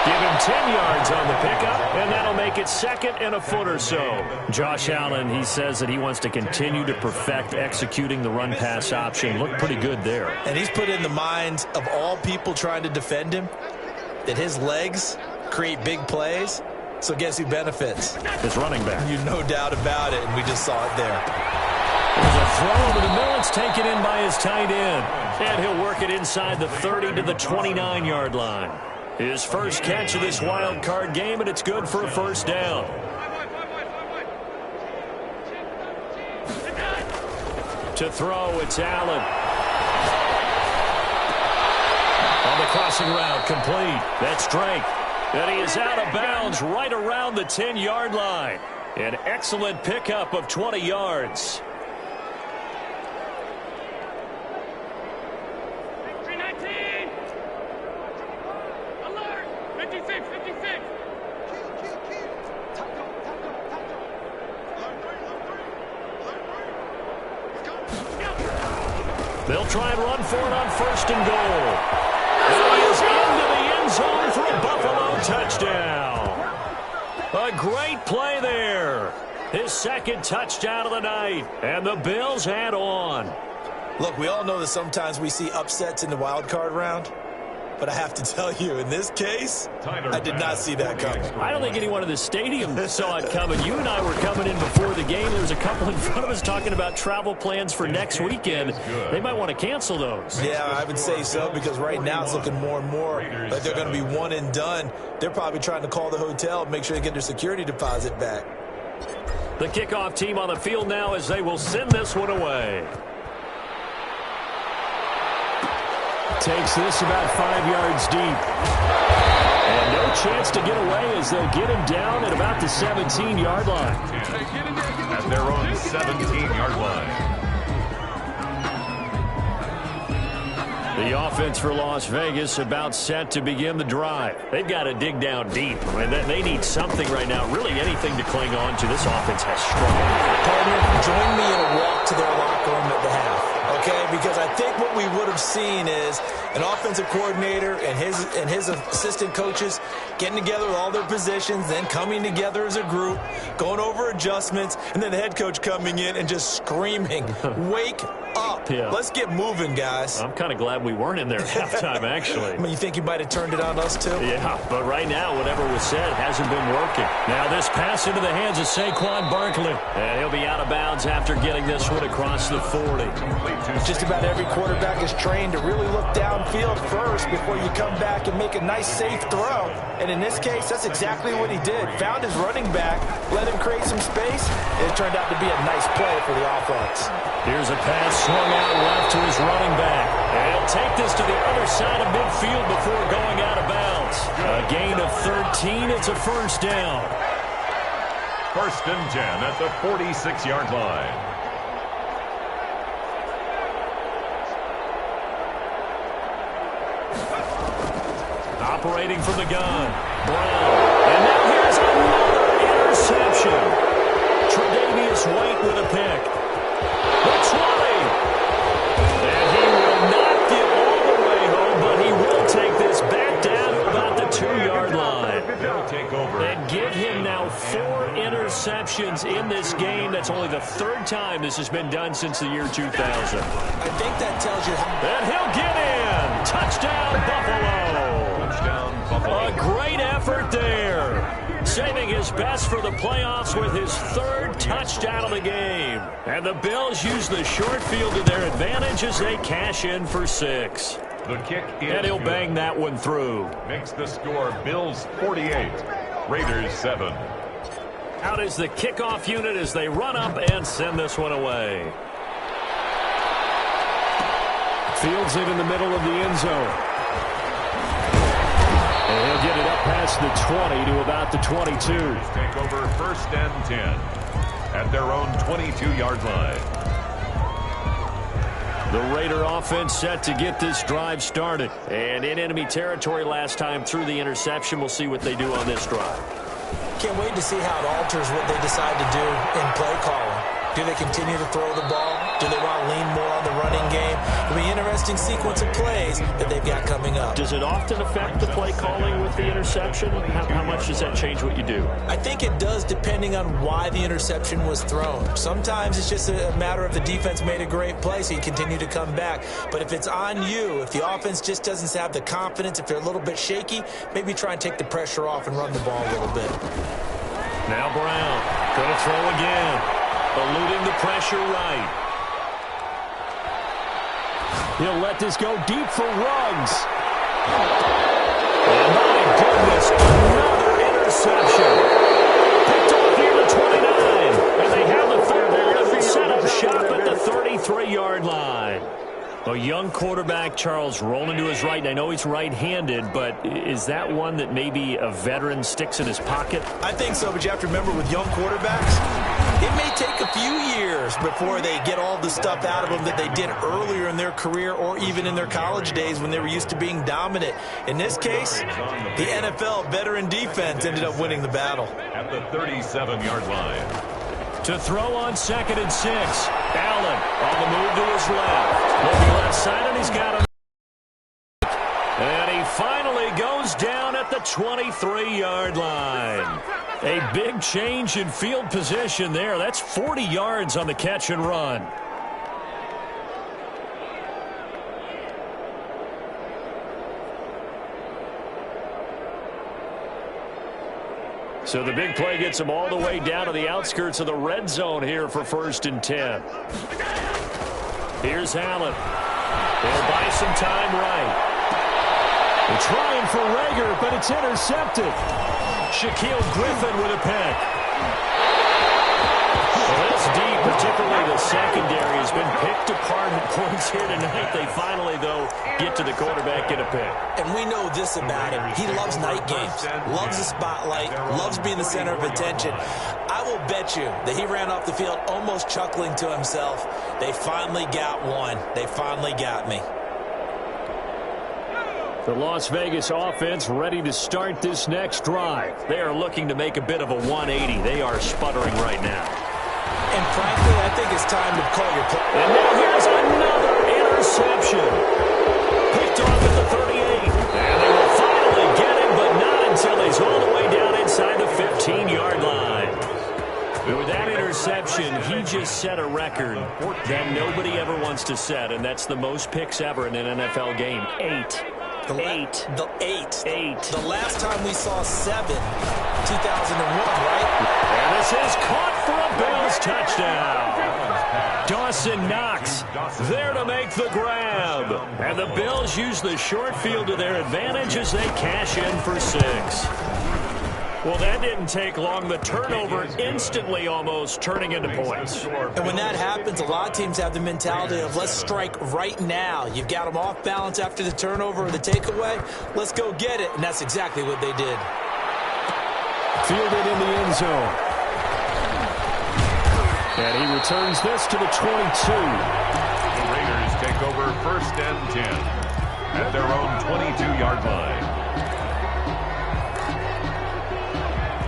[SPEAKER 5] Give him 10 yards on the pickup, and that'll make it 2nd and a foot or so. Josh Allen, he says that he wants to continue to perfect executing the run-pass option. Looked pretty good there.
[SPEAKER 7] And he's put in the minds of all people trying to defend him that his legs create big plays. So guess who benefits?
[SPEAKER 5] His running back.
[SPEAKER 7] You no doubt about it, and we just saw it there.
[SPEAKER 5] There's a throw over the middle. It's taken in by his tight end. And he'll work it inside the 30 to the 29-yard line. His first catch of this wild card game, and it's good for a first down. To throw, it's Allen. On the crossing route, complete. That's Drake. And he is out of bounds right around the 10-yard line. An excellent pickup of 20 yards. They'll try and run for it on 1st and goal. And he is into the end zone for a Buffalo touchdown. A great play there. His 2nd touchdown of the night. And the Bills head on.
[SPEAKER 7] Look, we all know that sometimes we see upsets in the wild card round. But I have to tell you, in this case, I did not see that coming.
[SPEAKER 5] I don't think anyone in the stadium saw it coming. You and I were coming in before the game. There was a couple in front of us talking about travel plans for next weekend. They might want to cancel those.
[SPEAKER 7] Yeah, I would say so, because right now it's looking more and more like they're going to be one and done. They're probably trying to call the hotel and make sure they get their security deposit back.
[SPEAKER 5] The kickoff team on the field now as they will send this one away. Takes this about 5 yards deep. And no chance to get away as they'll get him down at about the 17-yard line.
[SPEAKER 6] At their own 17-yard line.
[SPEAKER 5] The offense for Las Vegas about set to begin the drive. They've got to dig down deep. I mean, they need something right now, really anything to cling on to. This offense has struggled.
[SPEAKER 7] Partner, join me in a walk to their locker room at the half. Okay, because I think what we would have seen is an offensive coordinator and his assistant coaches getting together with all their positions, then coming together as a group, going over adjustments, and then the head coach coming in and just screaming, "Wake up.
[SPEAKER 5] Yeah.
[SPEAKER 7] Let's get moving, guys."
[SPEAKER 5] I'm kind of glad we weren't in there at halftime, actually.
[SPEAKER 7] I mean, you think you might have turned it on us, too?
[SPEAKER 5] Yeah, but right now, whatever was said hasn't been working. Now this pass into the hands of Saquon Barkley. And he'll be out of bounds after getting this one across the 40.
[SPEAKER 7] Just about every quarterback is trained to really look downfield first before you come back and make a nice, safe throw. And in this case, that's exactly what he did. Found his running back, let him create some space, and it turned out to be a nice play for the offense.
[SPEAKER 5] Here's a pass swung out left to his running back. And he'll take this to the other side of midfield before going out of bounds. A gain of 13. It's a first down.
[SPEAKER 6] 1st and 10 at the 46-yard line.
[SPEAKER 5] Operating from the gun. Brown. And now here's another interception. Tre'Davious White with a pick. The 20. And he will not get all the way home, but he will take this back down to about the 2-yard line.
[SPEAKER 6] They'll take over.
[SPEAKER 5] And give him now 4 interceptions in this game. That's only the 3rd time this has been done since the year 2000.
[SPEAKER 7] I think that tells you how.
[SPEAKER 5] And he'll get in. Touchdown, Buffalo.
[SPEAKER 6] Touchdown, Buffalo.
[SPEAKER 5] A great effort there. Saving his his best for the playoffs with his third touchdown of the game. And the Bills use the short field to their advantage as they cash in for 6.
[SPEAKER 6] The kick is
[SPEAKER 5] and he'll
[SPEAKER 6] good.
[SPEAKER 5] bang that one through.
[SPEAKER 6] Makes the score Bills 48, Raiders 7.
[SPEAKER 5] Out is the kickoff unit as they run up and send this one away. Fields it in the middle of the end zone. And he'll get it up past the 20 to about the 22.
[SPEAKER 6] Take over 1st and 10 at their own 22-yard line.
[SPEAKER 5] The Raider offense set to get this drive started. And in enemy territory last time through the interception. We'll see what they do on this drive.
[SPEAKER 7] Can't wait to see how it alters what they decide to do in play calling. Do they continue to throw the ball? Do they want to lean more on the running game? It'll be an interesting sequence of plays that they've got coming up.
[SPEAKER 5] Does it often affect the play calling with the interception? How much does that change what you do?
[SPEAKER 7] I think it does, depending on why the interception was thrown. Sometimes it's just a matter of the defense made a great play, so you continue to come back. But if it's on you, if the offense just doesn't have the confidence, if they're a little bit shaky, maybe try and take the pressure off and run the ball a little bit.
[SPEAKER 5] Now Brown going to throw again, eluding the pressure right. He'll let this go deep for Ruggs. And my goodness, another interception. Picked off near the 29. And they have the football and will set up shop at the 33-yard line. A young quarterback, Charles, rolling to his right. And I know he's right-handed, but is that one that maybe a veteran sticks in his pocket?
[SPEAKER 7] I think so, but you have to remember with young quarterbacks, it may take a few years before they get all the stuff out of them that they did earlier in their career or even in their college days when they were used to being dominant. In this case, the NFL veteran defense ended up winning the battle.
[SPEAKER 6] At the 37-yard line.
[SPEAKER 5] To throw on 2nd and 6. Allen on the move to his left. Looking left side, and he's got him. And he finally goes down at the 23-yard line. A big change in field position there. That's 40 yards on the catch and run. So the big play gets him all the way down to the outskirts of the red zone here for 1st and 10. Here's Allen. They'll buy some time right. They're trying for Rager, but it's intercepted. Shaquille Griffin with a pick. Well, that's deep, particularly the secondary has been picked apart at points here tonight. They finally, though, get to the quarterback, get a pick.
[SPEAKER 7] And we know this about him. He loves night games, loves the spotlight, loves being the center of attention. I will bet you that he ran off the field almost chuckling to himself. They finally got one. They finally got me.
[SPEAKER 5] The Las Vegas offense ready to start this next drive. They are looking to make a bit of a 180. They are sputtering right now.
[SPEAKER 7] And frankly, I think it's time to call your play.
[SPEAKER 5] And now here's another interception. Picked off at the 38. And they will finally get him, but not until he's all the way down inside the 15-yard line. With that interception, he just set a record that nobody ever wants to set, and that's the most picks ever in an NFL game. 8. Eight.
[SPEAKER 7] The last time we saw 7, 2001, right?
[SPEAKER 5] And this is caught for a Bills touchdown. Dawson Knox there to make the grab. And the Bills use the short field to their advantage as they cash in for 6. Well, that didn't take long. The turnover instantly almost turning into points.
[SPEAKER 7] And when that happens, a lot of teams have the mentality of let's strike right now. You've got them off balance after the turnover or the takeaway. Let's go get it. And that's exactly what they did.
[SPEAKER 5] Fielded in the end zone. And he returns this to the 22.
[SPEAKER 6] The Raiders take over 1st and 10 at their own 22-yard line.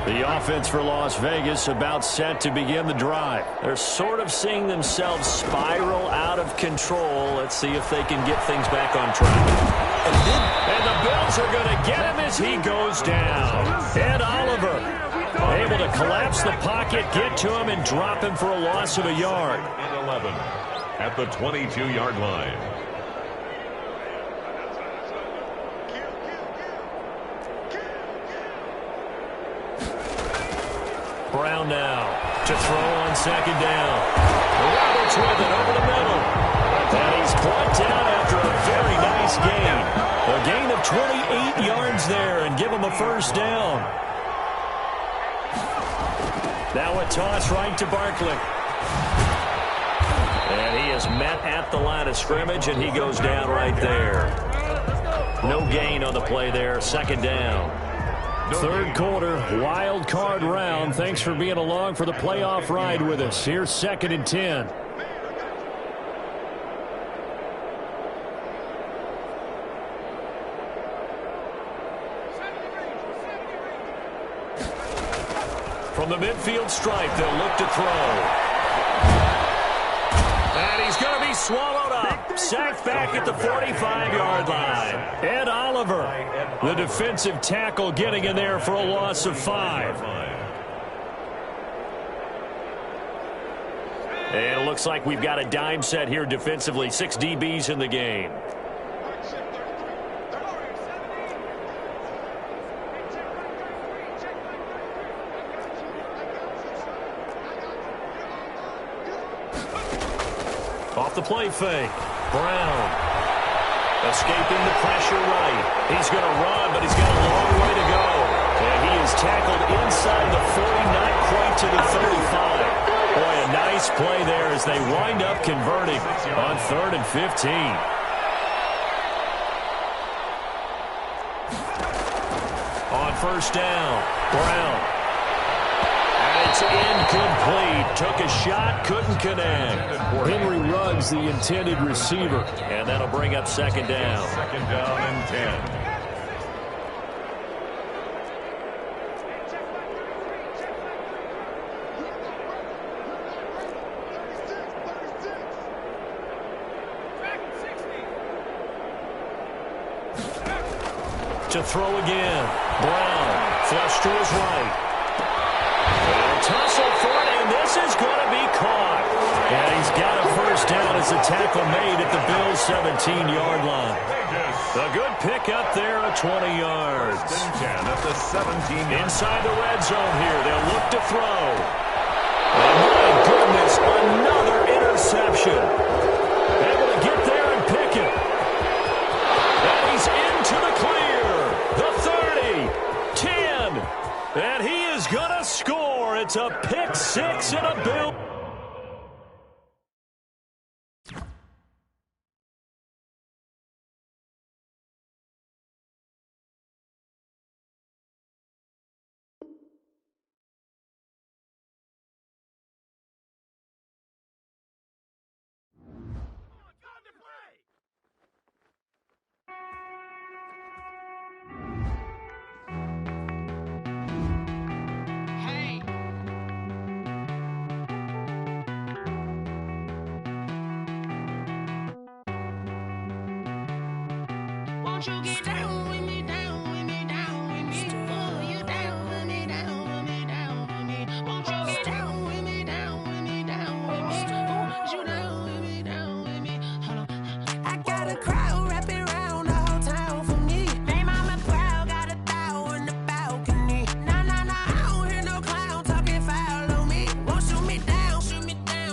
[SPEAKER 5] The offense for Las Vegas about set to begin the drive. They're sort of seeing themselves spiral out of control. Let's see if they can get things back on track. And the Bills are going to get him as he goes down. Ed Oliver able to collapse the pocket, get to him, and drop him for a loss of a yard.
[SPEAKER 6] 11 at the 22-yard line.
[SPEAKER 5] Brown now to throw on second down. Roberts with it over the middle. And he's brought down after a very nice gain. A gain of 28 yards there and give him a first down. Now a toss right to Barkley. And he is met at the line of scrimmage, and he goes down right there. No gain on the play there. Second down. Third quarter, wild card round. Thanks for being along for the playoff ride with us. Here's 2nd and 10. From the midfield stripe, they'll look to throw. And he's going to be swallowed up. Sacked back at the 45-yard line. Ed Oliver, the defensive tackle, getting in there for a loss of 5. And it looks like we've got a dime set here defensively. 6 DBs in the game. Off the play fake. Brown escaping the pressure right. He's going to run, but he's got a long way to go. And he is tackled inside the 40, not quite to the 35. Boy, a nice play there as they wind up converting on 3rd and 15. On first down, Brown. It's incomplete. Took a shot, couldn't connect. Henry Ruggs, the intended receiver. And that'll bring up second down.
[SPEAKER 6] Second down and 10.
[SPEAKER 5] To throw again. Brown, flush to his right. Tussle for it, and this is going to be caught. And he's got a first down as a tackle made at the Bills' 17-yard line. A good pick up there at 20 yards.
[SPEAKER 6] At the 17.
[SPEAKER 5] Inside the red zone here, they'll look to throw. And my goodness, another interception. Able to get there and pick it. And he's into the clear. The 30, 10, and he is going to score. It's a pick six and a Bill.
[SPEAKER 8] Won't you get down with me, down with me, down with me? Oh, you down with me, down with me, down with me. Won't you get down with me, down with me, down with me? Oh, you down with me, down with me? Hold on. I got a crowd wrapping around the whole town for me. They mama crowd got a thou in the balcony. Nah, nah, nah, I don't hear no clown talking foul on me. Won't shoot me down,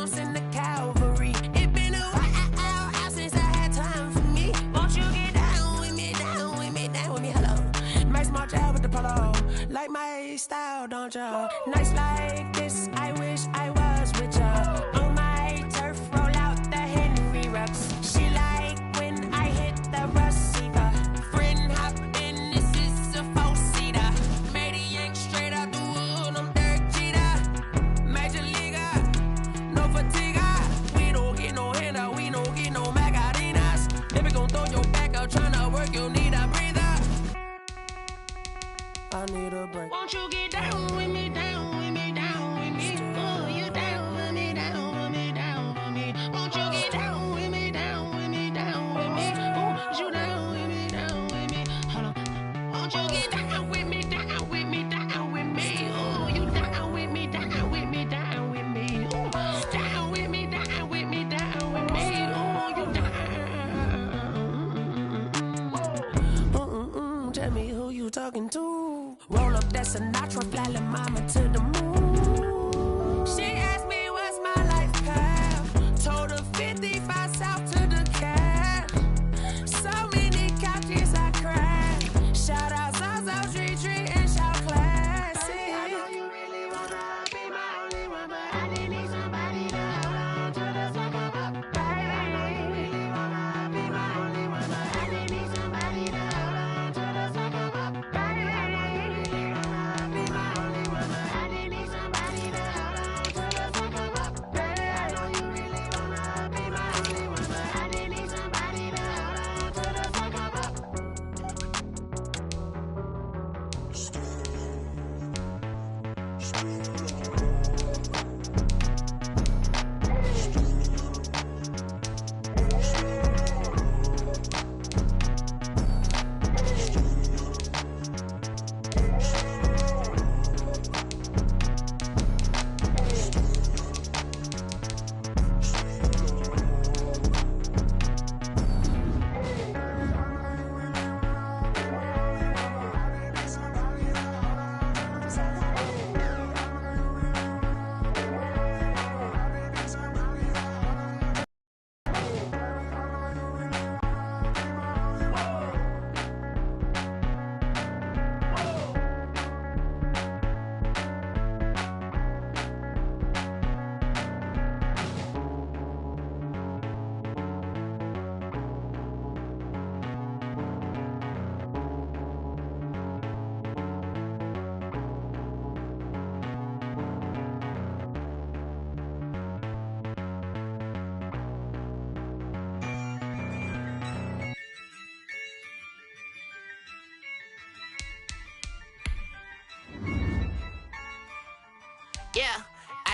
[SPEAKER 8] send the cavalry. It been a while since I had time for me. Won't you get down with me, down with me, down with me? Hello. Max March out with the polo. Like my style, don't ya? Nights like this, I wish I was with ya. On my turf, roll out the Henry Rux. She like when I hit the receiver. Friend hop in, this is a four-seater. Made a yank straight out the wood, I'm Derek Jeter. Major leaguer, no fatigue. We don't get no handout, we don't get no Macarinas. Baby gon' throw your back out, tryna work, you need a breather. I need a break. Won't you get down with me, down with me, down with me? Oh, you down with me, down with me, down with me? Won't you get down with me, down with me, down with me? Oh, you down with me, down with me? Hold on. Won't you get down with me, down with me, down with me? Oh, you down with me, down with me, down with me? Oh, down with me, down with me, down with me? Oh, you down. Tell me who you talking to. Roll up that Sinatra, fly la mama to the moon.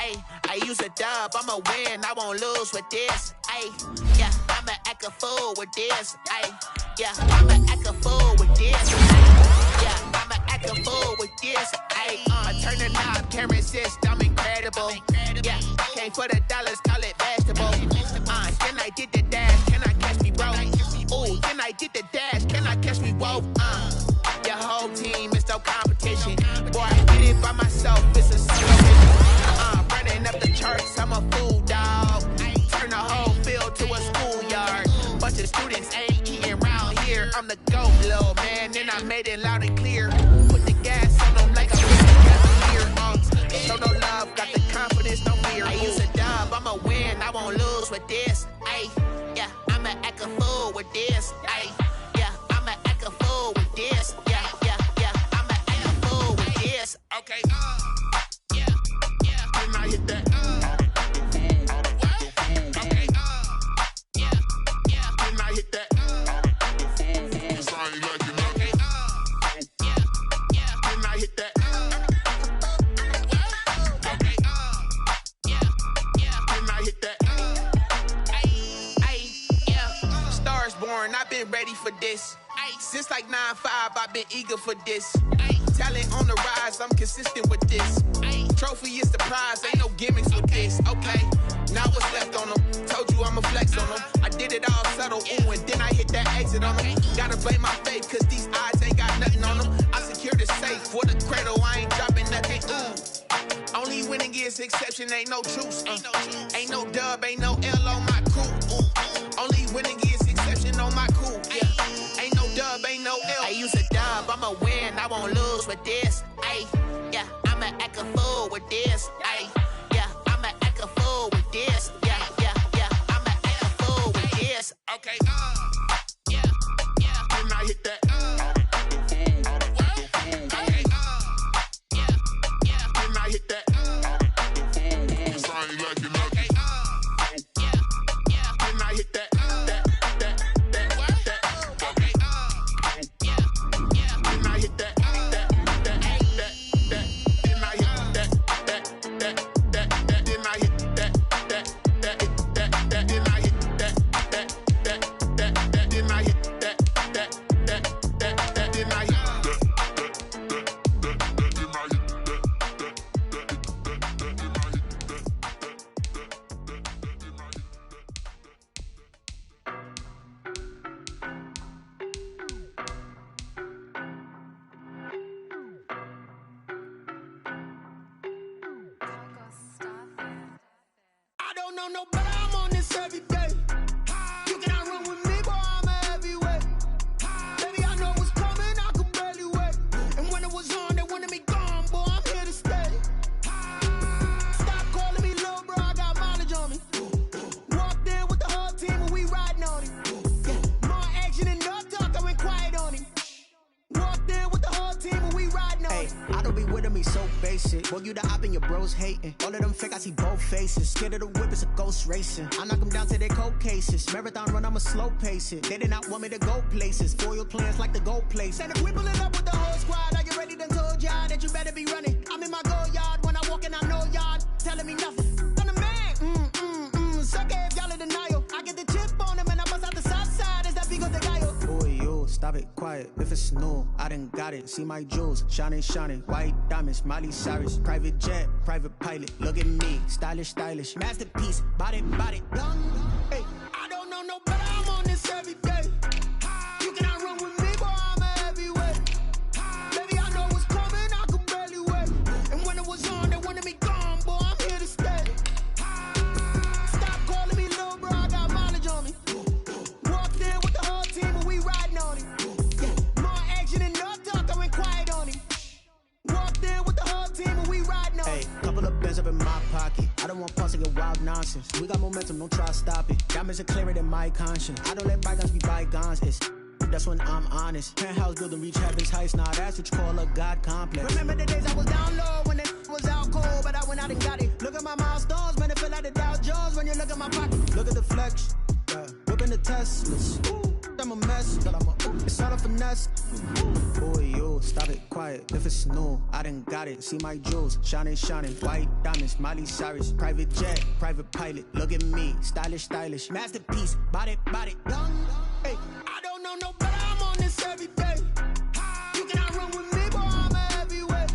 [SPEAKER 9] Ayy, I use a dub, I'ma win, I won't lose with this. Ayy, yeah, I'ma act a fool with this. Ayy, yeah, I'ma act a fool with this. Ayy, yeah, I'ma act a fool with this. Ayy, I turn the knob, camera assist, I'm incredible. Yeah, came for the dollars, call it vegetable. Then I did the dash, can I catch me, bro? Ooh, then I did the dash, can I catch me, whoa? Your whole team is no competition. Boy, I did it by myself, it's a solo mission. Running up the charts, I'm a fool, dog. Turn the whole field to a schoolyard. Bunch of students ain't eating round here. I'm the GOAT, little man, and I made it loud and clear. Put the gas on them like a Cavalier. Show no love, got the confidence, no fear. I use a dub, I'ma win, I won't lose with this. Ayy, yeah, I'ma act a fool with this. Ayy, yeah, I'ma act a fool with this. Yeah, yeah, yeah, I'ma act a fool with this. Okay, yeah, yeah, then I hit that. Okay, yeah, yeah, then I hit that. Cause I ain't like it. Okay, yeah, yeah, then I hit that. Okay, yeah, yeah, then I hit that. Yeah, stars born, I've been ready for this. Since like 9-5, I've been eager for this. Talent on the rise, I'm consistent with this. Trophy is the prize, ain't no gimmicks with this. Okay, now what's left on them? Told you I'ma flex on them. I did it all subtle, ooh, and then I hit that exit on them. Gotta blame my faith, cause these eyes ain't got nothing on them. I secured the safe for the cradle, I ain't dropping nothing, ooh. Only winning is exception, ain't no truce. Ain't no dub, ain't no L on my crew. Ooh. Only winning is exception on my crew. Yeah, ain't no dub, ain't no L. I use a dub, I'ma win, I won't lose with this. Ayy, yeah, I'ma act a fool with this. Ayy, yeah, I'ma act a fool with this. Yeah, yeah, yeah, I'ma act a fool with this. Okay, yeah, yeah, then I hit that. Okay, yeah, yeah, then I hit that. Cause I ain't like it. Okay, yeah, yeah, then I hit that. Okay, yeah, yeah, then I hit that. I don't know no better, I'm on this every day. You cannot run with me, boy, I'm a heavyweight. Baby, I know what's coming, I could barely wait. And when it was on, they wanted me gone, boy, I'm here to stay. Stop calling me little bro, I got mileage on me. Walked in with the whole team and we riding on him. Yeah, more action and no talk, I went quiet on him. Walked in with the whole team and we riding on him.
[SPEAKER 10] I don't be with him, he's so basic. Boy, you the op and your bros hating. All of them fake, I see both faces. Scared of the whip, it's a ghost racing. I knock them down to their cold cases. Marathon run, I'ma slow pace it. They did not want me to go places. Foil plans like the gold place. And if we pulling up with the whole squad, I get ready to told y'all that you better be running. I'm in my go yard when I walk in, I know y'all telling me nothing. I'm the man, suck it if y'all in denial. I get the chip on them and I bust out the south side. Is that big of the guy? Boy, you stop it, quiet. If it's new, I done got it. See my jewels, shining, white diamonds, Miley Cyrus, private jet, private pilot. Look at me, stylish, masterpiece, body, young. Hey, I don't know no better, I'm on this every day. You cannot run with me, boy, I'm a heavyweight. Baby, I know what's coming, I could barely wait. And when it was on, they wanted me gone, boy, I'm here to stay. Stop calling me little bro, I got mileage on me. Walked in with the whole team and we riding on him. Yeah, more action and no talk, I went quiet on him. Walked in with the whole team and we riding on him. Couple of bands up in my pocket. I don't want parts of your wild nonsense. We got momentum, don't try to stop it. Diamonds are clearer than my conscience. I don't let bygones be bygones. It's that's when I'm honest. Penthouse building, reach heaven's heights. Now that's what you call a God complex. Remember the days I was down low when it was out cold, but I went out and got it. Look at my milestones, man, it feel like the Dow Jones when you look at my pocket. Look at the flex, whipping the Teslas. Ooh, I'm a mess, but I'm a ooh. It's all a finesse. Boy, you stop it quiet. If it's new, I done got it. See my jewels, shining, shining. White diamonds, Miley Cyrus. Private jet, private pilot. Look at me, stylish, stylish. Masterpiece, body, body. Young, hey, I don't know no better. I'm on this every day. You cannot run with me, boy. I'm a heavyweight.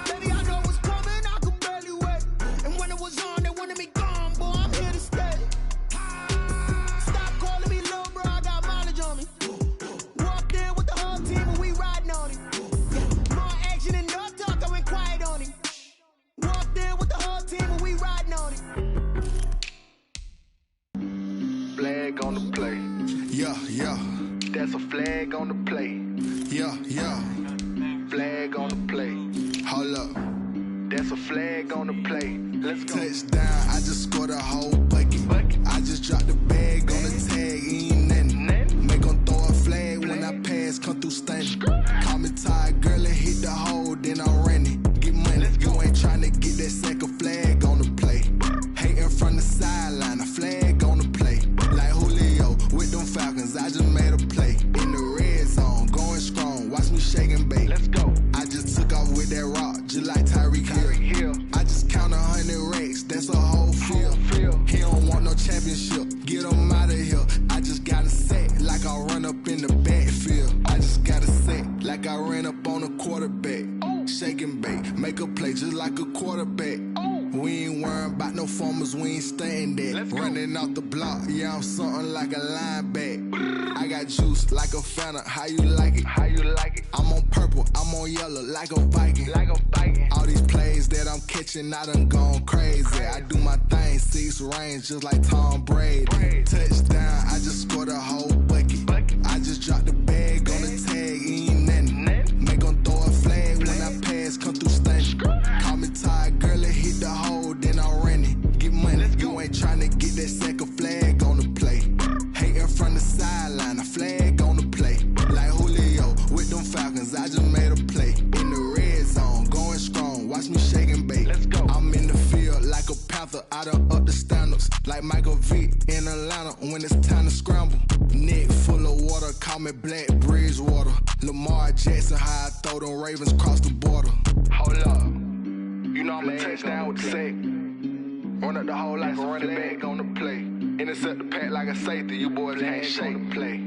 [SPEAKER 10] Baby, I know what's coming. I can barely wait. And when it was on, they wanted me gone, boy. I'm here to stay. Stop calling me little bro. I got mileage on me. Walked in with the whole team and we riding on it. More action and no talk. I went quiet on it. Walked in with the whole team and we riding on it.
[SPEAKER 2] Flag on the play. Yeah, yeah. That's a flag on the play. Yeah, yeah. Flag on the play. Hold up. That's a flag on the play. Let's go. Touchdown. I just scored a whole bucket. I just dropped the bag on the tag. Ain't nothing. Make 'em throw a flag when I pass. Come through stunning. Call me tired, girl, and hit the hole. Then I'm running. Get money. You ain't trying to get that second flag on the play. Hating from the sideline. A flag on the play. Like Julio with them Falcons. I just made a play. In the red zone. Going strong. Watch me shake and bake. Let's go. I just took off with that rock. Just like Tyreek Hill. I just count 100 racks. That's a whole field. He don't want no championship. Get him out of here. I just got a set. Like I run up in the backfield. I just got a set. Like I ran up on a quarterback. Shake and bake. Make a play just like a quarterback. We ain't worrying about no formers, we ain't staying there. Running off the block, yeah, I'm something like a linebacker. I got juice like a Fanta, how you like it? How you like it? I'm on purple, I'm on yellow, like a Viking. Like a Viking. All these plays that I'm catching, I done gone crazy. I do my thing, 6 range, just like Tom Brady. Touchdown, I just scored a whole bucket. I just dropped the bag on the tag, ain't nothing. Make 'em throw a flag when I pass, come through stunning. Call me tired, girl, and hit the hole, then I'm running. Get money, you ain't tryna get that second flag on the play. Hating from the sideline, a flag on the play. Like Julio with them Falcons, I just made a play. In the red zone, going strong, watch me shake and bake. Let's go. I'm in the field like a Panther, I done up the standards. Like Michael Vick in Atlanta when it's time to scramble. Neck full of water, call me Black Bridgewater. Lamar Jackson, how I throw them Ravens cross the border. Hold up. You know I'm a touchdown with the sack. Run up the hole like a running back on the play. Intercept the pack like a safety. You boys can't shake the play.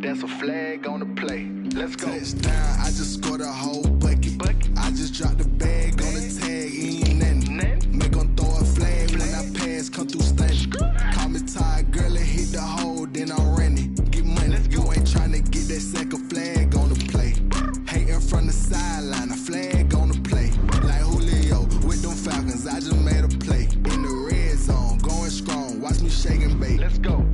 [SPEAKER 2] That's a flag on the play. Let's go. Touchdown. I just scored a whole bucket. I just dropped the bag on the tag. Ain't nothing. Make 'em throw a flag when I pass. Come through stunning. Call me tired, girl, and hit the hole. Then I'm running. Get money. You ain't trying to get that second flag on the play. Hating from the sideline. A flag on the play. Like Julio with them Falcons. I just made a play. In the red zone. Going strong. Watch me shake and bake. Let's go.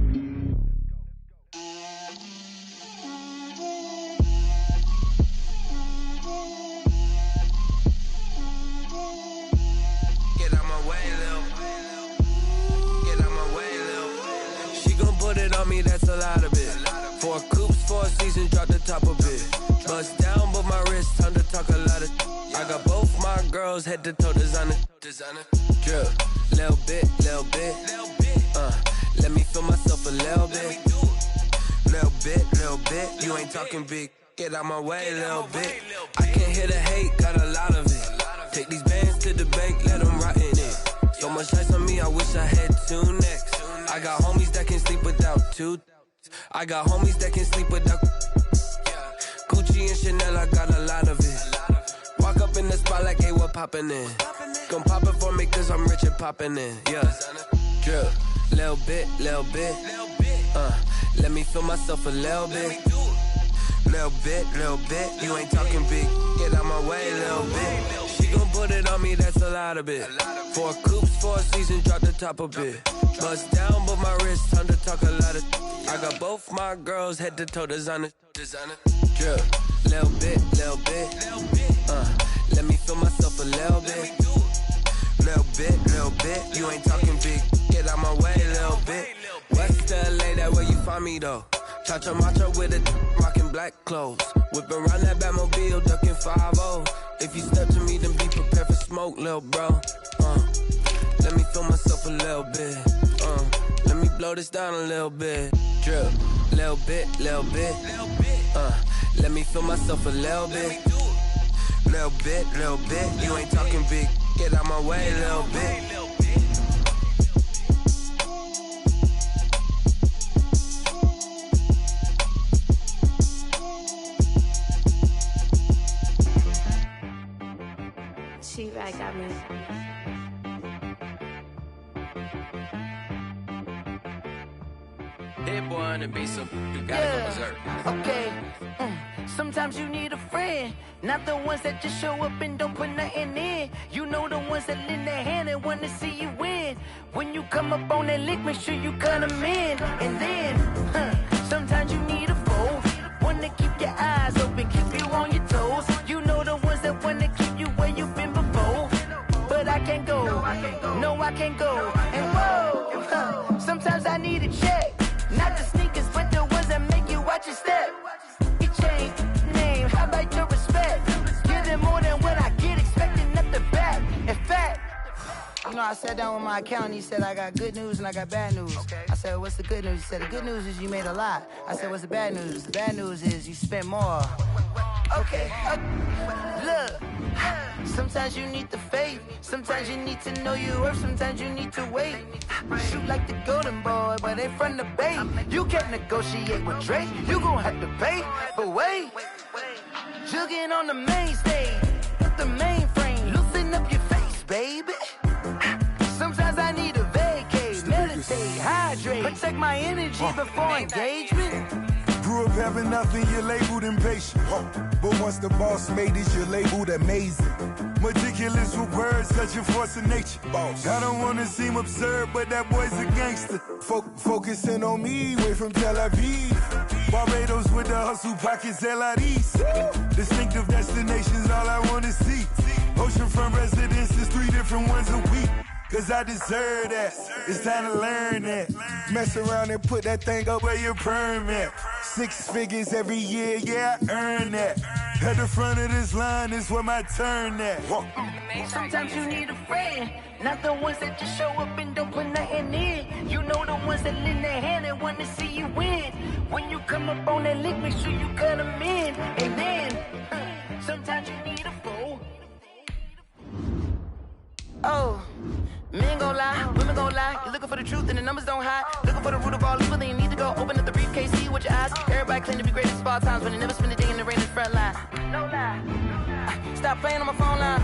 [SPEAKER 3] On me, that's a lot of it. 4 coops, 4 seasons, drop the top of it. Bust down, but my wrist, time to talk a lot of. I got both my girls, head to toe designer. Drip, little bit. Let me feel myself a little bit. Little bit. You ain't talking big. Get out my way, little bit. I can't hear the hate, got a lot of it. Take these bands to the bank, let them rot in it. So much ice on me, I wish I had 2 necks. I got homies that can sleep without 2. I got homies that can sleep without Gucci and Chanel, I got a lot of it. Walk up in the spot like, hey, what poppin' in? Gon' pop it for me cause I'm rich and poppin' in. Yeah, drip, little bit. Let me feel myself a little bit. Little bit. You ain't talking big. Get out my way, little bit. She gon' put it on me, that's a lot of it. 4 coops, 4 seasons, drop the top of it. Bust down, but my wrist, time to talk a lot of. I got both my girls, head to toe designer. Drip, little bit. Let me feel myself a little bit. Little bit. You ain't talking big. Get out my way, little bit. West LA, that where you find me though. Cha-cha matcha with a rockin' black clothes. Whippin' around that Batmobile, duckin' 5-0. If you step to me, then be prepared for smoke, lil' bro. Let me feel myself a little bit. Let me blow this down a little bit. Drip, little bit. Let me feel myself a little bit. Little bit. You ain't talking big. Get out my way, little bit.
[SPEAKER 11] She-Rag got me.
[SPEAKER 3] Hit boy on the beat, so you gotta go berserk.
[SPEAKER 12] Okay. Sometimes you need a friend, not the ones that just show up and don't put nothing in. You know the ones that lend their hand and wanna see you win. When you come up on that lick, make sure you cut them in. And then, sometimes you need a foe, one to keep your eyes open, keep you on your toes. You know the ones that wanna keep you where you've been before. But I can't go, no I can't go. And whoa, sometimes I need a check. Not the sneakers, but the ones that make you watch your step. You change name, how about your respect? Give them more than what I get, expecting nothing back. In fact, you know, I sat down with my accountant, he said I got good news and I got bad news. I said, what's the good news? He said, the good news is you made a lot. I said, what's the bad news? The bad news is you spent more. Okay, look. Sometimes you need the faith, sometimes you need to know your worth, sometimes you need to wait. Shoot like the golden boy, but they from the bay. You can't negotiate with Drake, you gon' have to pay. But wait, jugging on the main stage, with the mainframe, loosen up your face, baby. Sometimes I need a vacate, meditate, hydrate, protect my energy before engagement.
[SPEAKER 13] Grew up having nothing, you're labeled impatient. But once the boss made it, you're labeled amazing. Meticulous with words, such a force of nature. I don't wanna seem absurd, but that boy's a gangster. Focusing on me, way from Tel Aviv. Barbados with the hustle pockets, LIDs. Distinctive destinations, all I wanna see. Oceanfront residences, 3 different ones a week. Cause I deserve that, it's time to learn that. Mess around and put that thing up where your permit. 6 figures every year, yeah, I earn that. At the front of this line is where my turn at.
[SPEAKER 12] Sometimes you need a friend, not the ones that just show up and don't put nothing in. You know the ones that lend their hand and wanna see you win. When you come up on that lick, make sure you cut them in. And then, sometimes you need a foe. Oh. Men gon' lie, women gon' lie. You're looking for the truth and the numbers don't hide. Looking for the root of all evil, then you need to go open up the briefcase, see with your eyes. Everybody claim to be great at all times, but they never spend a day in the rain in the front line. No lie. Stop playing on my phone line.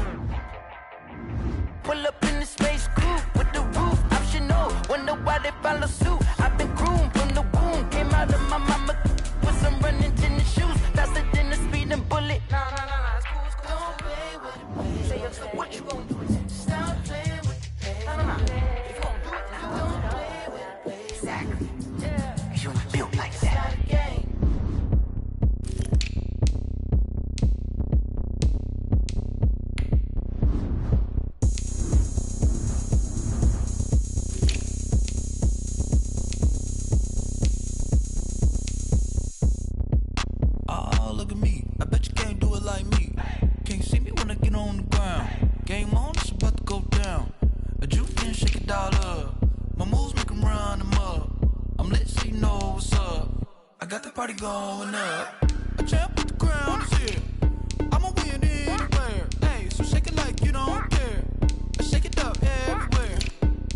[SPEAKER 12] Pull up in the space coupe with the roof optional. Wonder why they follow suit. I've been groomed from the womb. Came out of my mama with some running tennis shoes. Faster than the speeding bullet. Nah, it's cool, it's cool. Don't play with it. Say, so what you gon' do? Stop playing with it. No. If you gon' do it, then don't play with it. Exactly. Yeah. You was built like that.
[SPEAKER 14] Oh, look at me. I bet you can't do it like me. Can't see me when I get on the ground. Game on, it's about to go down. A juke and shake it all up. My moves make them run them up. I'm lit so you know what's up. I got the party going up. A champ with the crown is here. I'ma win anywhere. Hey, so shake it like you don't care. I shake it up everywhere.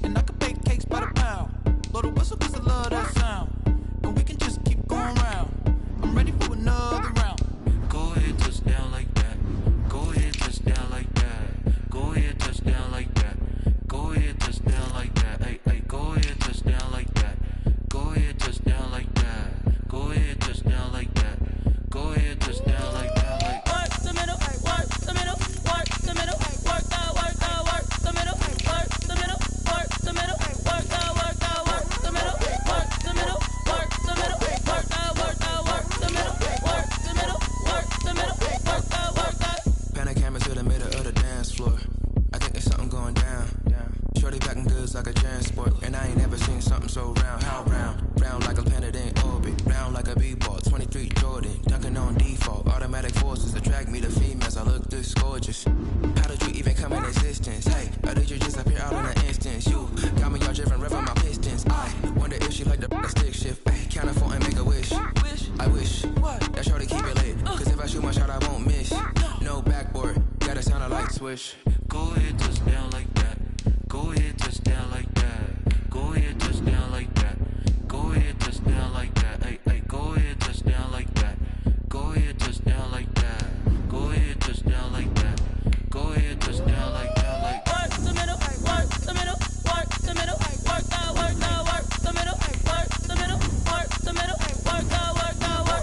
[SPEAKER 14] And I can bake cakes by the pound. Blow the whistle cause I love that sound. And we can just keep going round. I'm ready for another round. Go ahead, touch down like that. Go ahead, touch down like that. Go ahead, touch down like that. Go ahead, touch down like that. Hey, go ahead, touch down like that. Go ahead, touch down like that. Go ahead, touch down like that. Go ahead, touch down like that. Like
[SPEAKER 4] work the middle, work the middle, work the middle, work the middle, work the middle, work the middle, work the middle, work the middle, work the middle, work the middle.
[SPEAKER 14] swish. Go ahead, touchdown like that. Go ahead, touchdown like that. Go ahead, touchdown like that. Go ahead, touchdown like that. Hey, hey, go ahead, touchdown like that. Go ahead, touchdown like that. Go ahead, touchdown like that. Go ahead, touchdown like that. Like
[SPEAKER 4] work the middle, work the middle, work the middle, work the middle, work the middle, work the middle, work the middle, work the middle, work the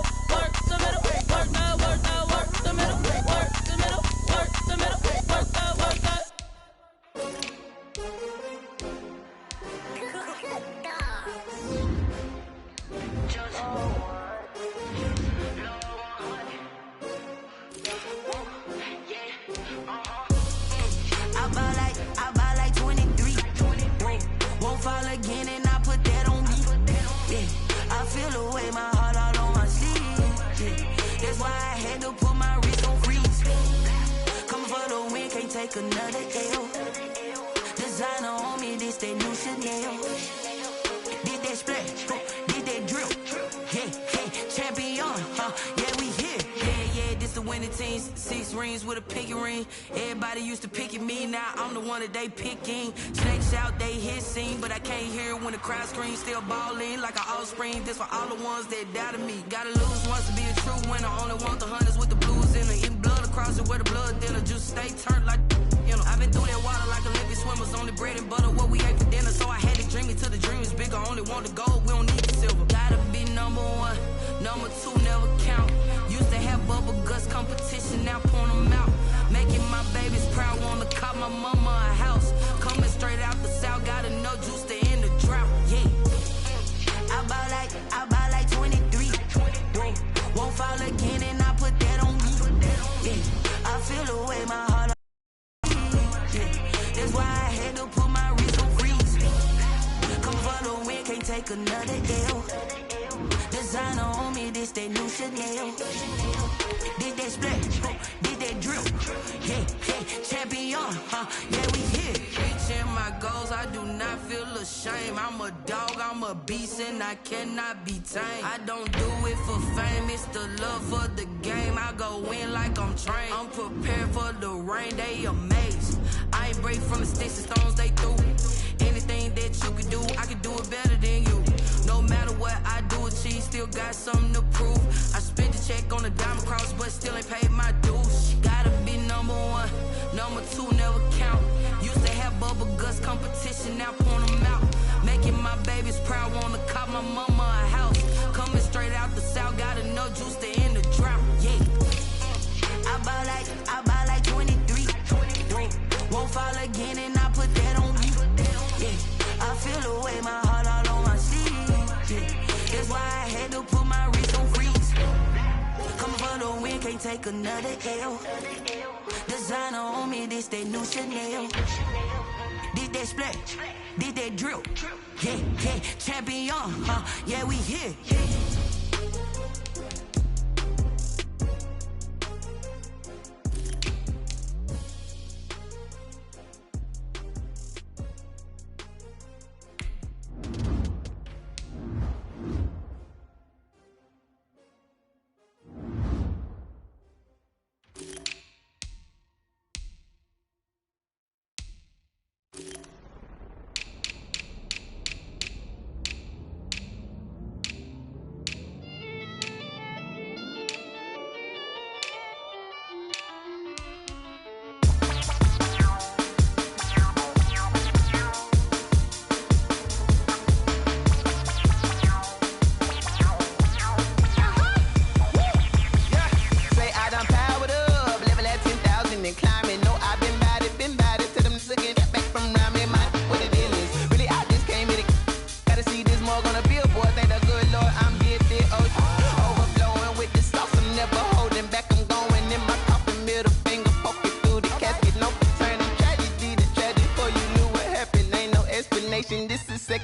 [SPEAKER 4] middle, work the middle, work the middle, work the middle, work the middle, work the middle, work the
[SPEAKER 12] I buy like 23. Won't fall again and I put that on me. Yeah, I feel the way my heart all on my sleeve. Yeah, that's why I had to put my wrist on freeze. Coming for the win, can't take another L. Designer on me, this that new Chanel. Did that splash, did that drill. Yeah, champion, yeah, we here. Yeah, this the winning team. 6 rings with a pinky ring. Everybody used to pick at me, now I'm the one that they picking. Snakes out, they hit scene, but I can't hear when the crowd screams. Still balling like an offspring. This for all the ones that doubted me. Gotta lose once to be a true winner. Only want the hunters with the blues in it. Eating blood across it where the blood dinner. Just stay turned like, you know. I've been through that water like Olympic swimmers. Only bread and butter, what we ate for dinner. So I had to dream it till the dream is bigger. Only want the gold, we don't need the silver. Gotta be number 1, number 2 never count. Used to have bubble guts competition, now point them out. Making my babies proud, wanna cop my mama a house. Coming straight out the south, gotta know juice to end the drought. Yeah, I buy like 23. Won't fall again and I put that on me. Yeah, I feel the way my heart. Yeah, that's why I had to put my wrist on freeze. Come for the win, can't take another L. Designer on me, this that new Chanel. Did that splash, did that drill. Yeah, champion, yeah, we here. Reaching my goals, I do not feel ashamed. I'm a dog, I'm a beast, and I cannot be tamed. I don't do it for fame, it's the love for the game. I go in like I'm trained. I'm prepared for the rain, they amazed. I ain't break from the sticks and stones they threw. Anything that you could do, I can do it better than you. No matter what I do, achieve, still got something to prove. I spent the check on the diamond cross, but still ain't paid my dues. Gotta be number 1, number 2 never count. Used to have bubble guts competition, now point them out. Making my babies proud, wanna cop my mama a house. Coming straight out the south, gotta know juice to end the drought. Yeah, I buy like 23. Won't fall again and I put that on me. Yeah, I feel the way my heart all on my sleeve. Yeah, that's why I had to put my wrist on freeze. Coming for the win, can't take another L. Designer on me, this that new Chanel. Did that splash, did that drill. Yeah, champion, yeah, we here.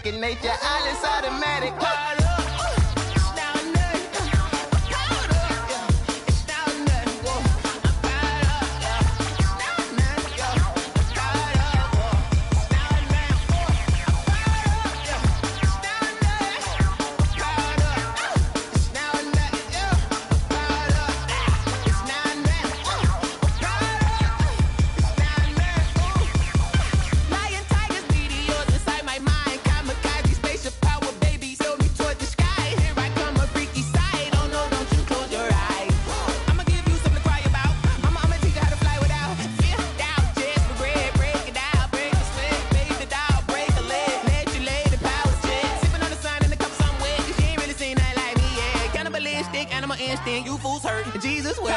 [SPEAKER 15] second nature. All is automatic. against, then you fools hurt. Jesus will.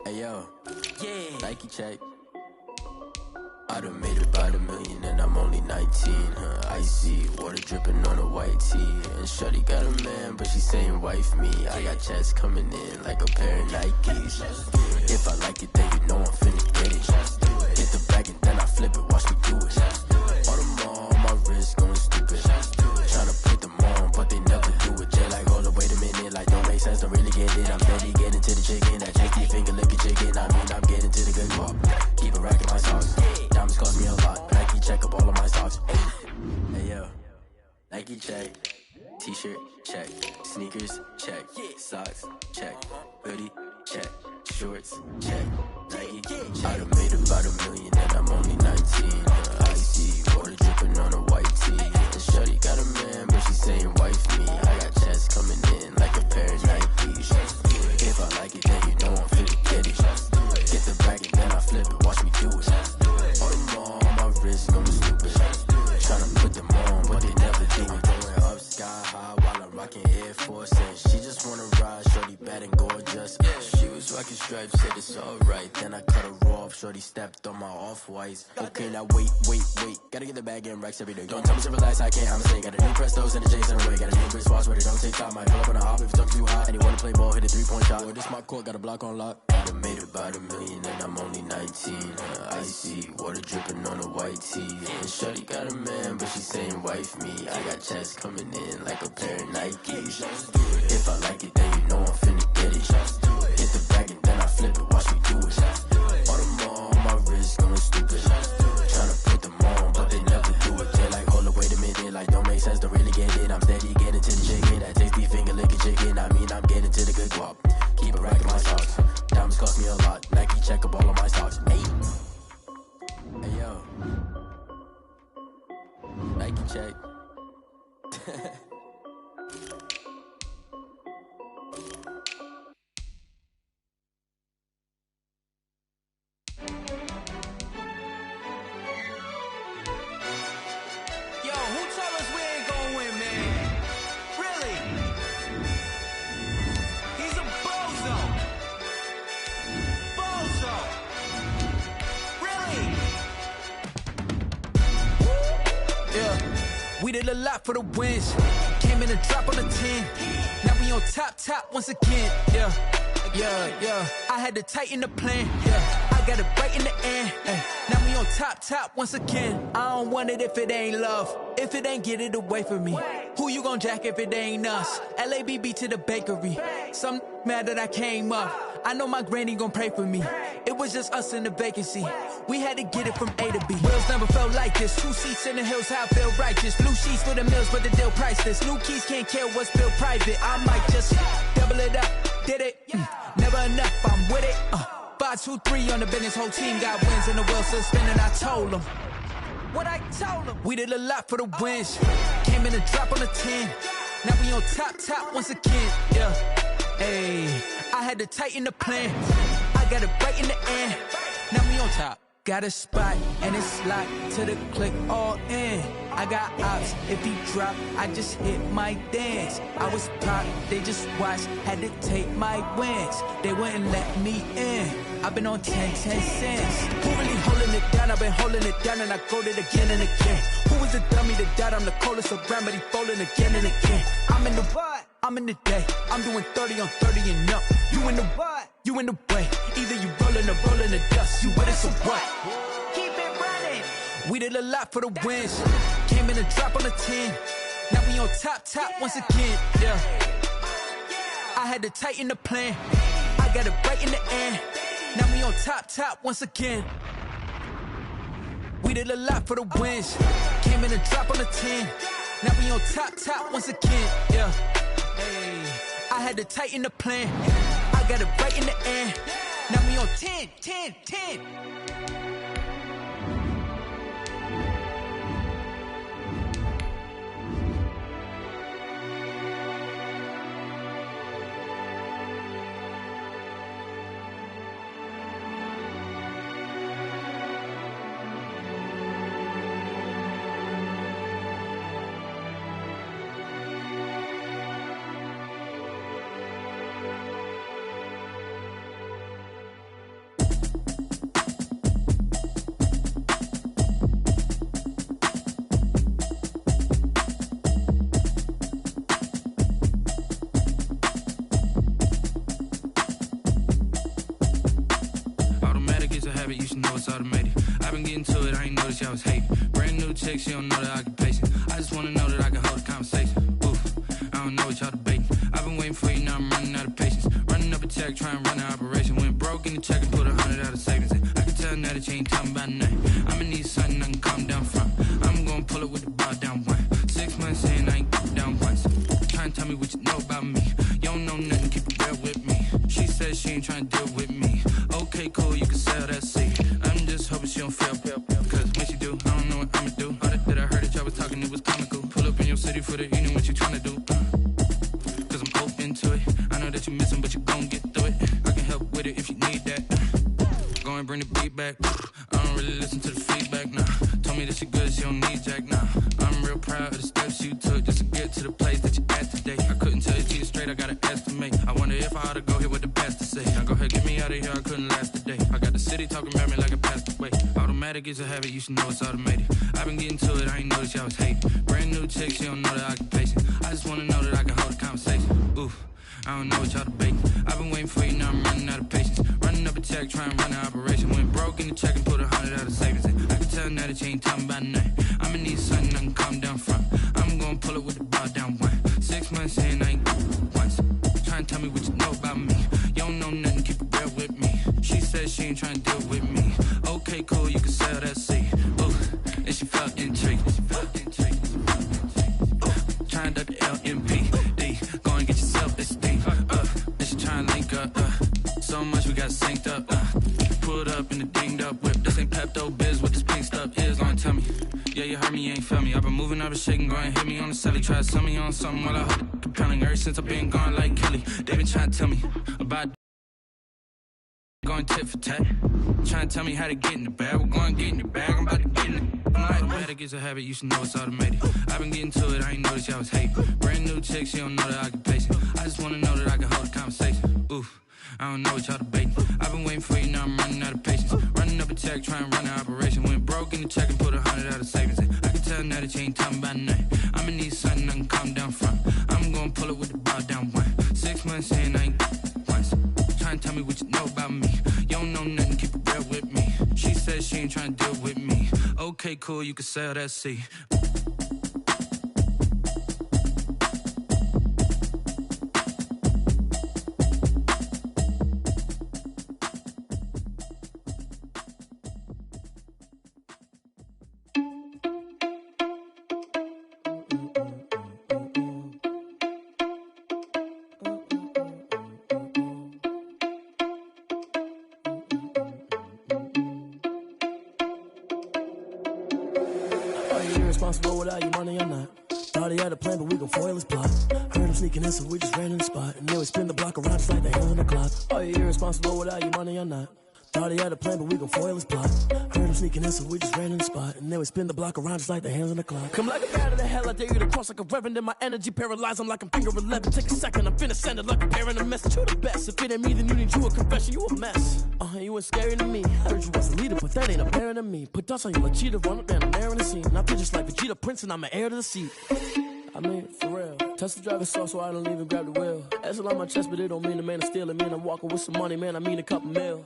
[SPEAKER 1] Hey yo, yeah. Nike check. I done made about $1 million and I'm only 19. Icy water dripping on a white tee. And shorty got a man, but she saying wife me. I got checks coming in like a pair of Nikes. If I like it, then you know I'm finna get it. Hit the bag and then I flip it. Watch me do it. All them on my wrist going stupid. Tryna put them on, but they never do it. Jay like, hold up, wait a minute. Like, don't make sense, don't really get it. I'm steady getting to the chicken. That cheeky finger licking chicken. I mean, I'm getting to the good guap. Keep it racking my sauce. Diamonds cost me a lot. Nike check up all of my stocks. Hey yo, Nike check. T-shirt check. Sneakers check. Socks check. Hoodie check. Shorts check. Nike I done made about $1 million and I'm only 19. Icy water dripping on a white tee. And shorty got a man, but she saying wife me. I got checks coming in like a pair of Nikes. If I like it, then you know I'm finna get it. Get the bag and then I flip it. Watch me do it. All them on my wrist going stupid. Tryna put them on, but they never do it. Going up sky high while I'm rocking Air Force. And she just wanna ride, shorty bad and gorgeous. She was rocking stripes, said it's alright. Then I cut her off, shorty stepped on my off-whites. Okay, now wait. Gotta get the bag and racks every day. Don't tell me to relax, I can't, I'ma say. Got a new Prestos and a Jason away. Got a new Chris Foss, but it don't take time. Might pull up on a hop if it's up too high. And he wanna play ball, hit a 3-point shot. Boy, this my court, got a block on lock. I done made about $1 million and I'm only 19. Icy water dripping on a white tee. And shorty got a man, but she saying wife me. I got checks coming in like a pair of Nikes. If I like it, then you know I'm finna get it. Hit the bag and then I flip it. Watch me do it. All them on my wrist going stupid. Tryna put them on, but they never do it. They're like, hold up, wait a minute. Like, don't make sense, don't really get it. I'm steady getting to the chicken. That tasty finger licking chicken. I mean, I'm getting to the good guap. Keep it racking my socks. Diamonds cost me a lot. Nike check up all of my stocks. Hey yo, Nike check.
[SPEAKER 15] Yo, who told us we ain't gonna win, man? Really? He's a bozo. Bozo. Really? Yeah. We did a lot for the wins. Came in a drop on the 10. Now we on top once again. Yeah. I had to tighten the plan. Yeah. I got it right in the end. Now we on top once again. I don't want it if it ain't love. If it ain't, get it away from me. Who you gon' jack if it ain't us? LABB to the bakery. Some mad that I came up. I know my granny gon' pray for me. It was just us in the vacancy. We had to get it from A to B. Wheels never felt like this. 2 seats in the hills, how I feel righteous. Blue sheets for the mills, but the deal priceless. New keys can't care what's built private. I might just double it up. Did it? Never enough, I'm with it. 5, 2, 3 on the business. Whole team got wins and the wheels still spinning. I told them what I told them. We did a lot for the wins. Came in a drop on the 10. Now we on top once again. Yeah. Hey, I had to tighten the plan. I got it right in the end. Now we on top. got a spot, and it's locked to the click all in. I got ops, if he drop, I just hit my dance. I was popped, they just watched, had to take my wins. They wouldn't let me in. I've been on 10 cents. Who really holding it down? I've been holding it down, and I go it again and again. Who was the dummy that died? I'm the coldest around, but he folding again and again. I'm in the what? I'm in the day. I'm doing 30 on 30 and up. You in the what? You in the way. Either you rolling or rolling the dust. You with us or what? Keep it running. We did a lot for the wins. Came in and drop on the 10. Now we on top once again. Yeah. I had to tighten the plan. I got it right in the end. Now we on top once again. We did a lot for the wins. Came in and drop on the 10. Now we on top once again. Yeah. Hey. I had to tighten the plan. I got it right in the end. Now we on 10.
[SPEAKER 16] You should know it's automated. I've been getting to it, I ain't noticed y'all was hating. Brand new chick, she don't know the occupation. I just wanna know that I can hold a conversation. Oof, I don't know what y'all debating. I've been waiting for you, now I'm running out of patience. Running up a check, trying to run an operation. Went broke in the check and put 100 out of savings in. I can tell now that you ain't talking about nothing. I'ma need something I can calm down from. I'm gonna pull it with the bar down one. 6 months in, I ain't down once. Trying to tell me what you know about me. You don't know nothing, keep it real with me. She said she ain't trying to deal with me. Okay, cool, you can sell that seat. I'm just hoping she don't fail. Cause when she do, I don't know what I'ma do. All that I heard that y'all was talking, it was comical. Pull up in your city for the evening, what you tryna do? Cause I'm open to it. I know that you missing, but you gon' get through it. I can help with it if you need that. Go and bring the beat back. I don't really listen to the feedback, nah. Told me that she good, she don't need jack, nah. I'm real proud of the steps you took just to get to the place that you at today. I couldn't tell you to you straight, I gotta estimate. I wonder if I ought to go here with the best to say. Now go ahead, get me out of here, I couldn't last a day. I got the city talking about me like I passed away. Automatic is a habit, you should know it's automated. I've been getting to it, I ain't noticed y'all was hating. Brand new chick, she don't know the occupation. I just wanna know that I can hold a conversation. Oof, I don't know what y'all debating. I've been waiting for you, now I'm running out of patience. Running up a check, trying to run an operation. Went broke in the check and put 100 out of savings in. I can tell now that you ain't talking about nothing. I'ma need something I can calm down from. I'm gonna pull it with the bar down one. 6 months in, I ain't once. Trying to tell me what you know about me. You don't know nothing, keep it real with me. She said she ain't trying to deal with me. Okay, cool, you can sell that seat. Ooh, and she felt intrigued. Trying to the LMPD. Go and get yourself esteem. And she trying to link up. So much we got synced up. Pulled up in the dinged up whip. This ain't Pepto Biz, what this pink stuff is. Gonna tell me. Yeah, you heard me, you ain't feel me. I've been moving up and shaking, go and hit me on the celly. Try to sell me on something while I hold it compelling. Ever since I've been gone like Kelly. They been trying to tell me about going tit for tat. Trying to tell me how to get in the bag. We're going to get in the bag, I'm about to get in it. Automatic is a habit, you should know it's automated. I've been getting to it, I ain't noticed y'all was hating. Brand new chick, she don't know the occupation. I just wanna know that I can hold a conversation. Oof, I don't know what y'all debating. I've been waiting for you, now I'm running out of patience. Running up a check, trying to run an operation. Went broke in the check and put 100 out of savings in. I can tell now that you ain't talking about nothing. I'ma need something I can calm down from. I'm gonna pull it with the bar down one. 6 months in, I ain't once. Trying to tell me what you know about me. You don't know nothing, keep it real with me. She said she ain't trying to deal with me. Okay, cool, you can sell that seat.
[SPEAKER 17] Responsible without your money or not. Thought he had a plan, but we gon' foil his plot. Heard him sneaking in, so we just ran in the spot. And then we spin the block around just like the hell in the clock. Are you irresponsible without your money or not? Thought he had a plan, but we gon' foil his plot. Heard him sneaking in, so we just ran in the spot. And then we spin the block around just like the hands on the clock. Come like a bat of the hell, I dare you to cross like a reverend. And my energy paralyzed, I'm like I'm finger 11. Take a second, I'm finna send it like a parent a message. You the best, if it ain't me, then you need you a confession. You a mess, you ain't scary to me. Heard you was a leader, but that ain't apparent to me. Put dust on you like cheetah, run up and I'm there in the scene. And I feel just like Vegeta Prince and I'm an heir to the seat. I mean, for real. Touch the driver's sauce so I don't even grab the wheel. That's on my chest, but it don't mean the man is stealing. Man, I'm walking with some money, man, I mean a couple mil.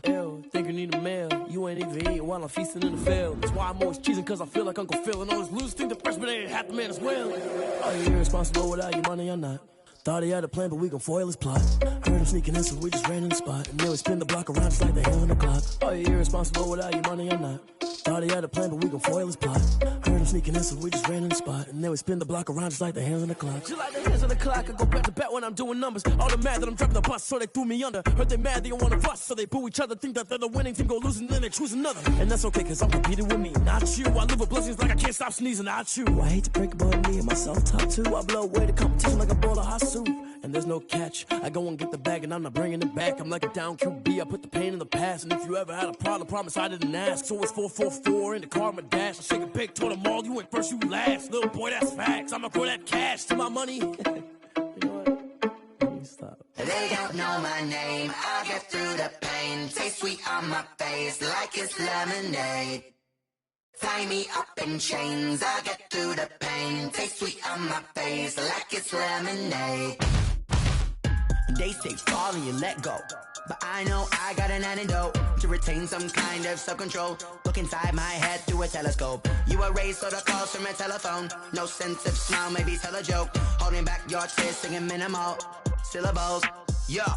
[SPEAKER 17] Ew, think you need a meal. You ain't even eating while I'm feasting in the field. That's why I'm always cheesing, cause I feel like Uncle Phil. And all those losers think the freshman ain't half the man as well. Are you irresponsible without your money or not? Thought he had a plan, but we gon' foil his plot. Heard him sneaking in, so we just ran in the spot. And then we spin the block around just like the hands on the clock. Are you irresponsible without your money or not? Thought he had a plan, but we gon' foil his plot. Heard him sneaking in, so we just ran in the spot. And then we spin the block around just like the hands on the clock. Just like the hands on the clock, I go back to back when I'm doing numbers. All the mad that I'm driving the bus, so they threw me under. Heard they mad, they don't wanna bust, so they boo each other. Think that they're the winning team, go losing, then they choose another. And that's okay, cause I'm competing with me, not you. I live with blessings like I can't stop sneezing, not you. I hate to break it, but me and myself top two. I blow away the competition like a bowl of hot soup. And there's no catch. I go and get the bag and I'm not bringing it back. I'm like a down QB, I put the pain in the past. And if you ever had a problem, promise I didn't ask. So it's 444 in the car, my dash. I shake a big, told them all, you ain't first, you last. Little boy, that's facts. I'ma throw that cash to my money. You know what? Stop.
[SPEAKER 18] They don't know my name, I get through the pain. Taste sweet on my face like it's lemonade. Tie me up in chains, I get through the pain. Taste sweet on my face like it's lemonade.
[SPEAKER 10] They say fall and you let go, but I know I got an antidote to retain some kind of self-control. Look inside my head through a telescope. You erase all the calls from a telephone. No sense of smile, maybe tell a joke. Holding back your tears, singing minimal syllables. Yeah.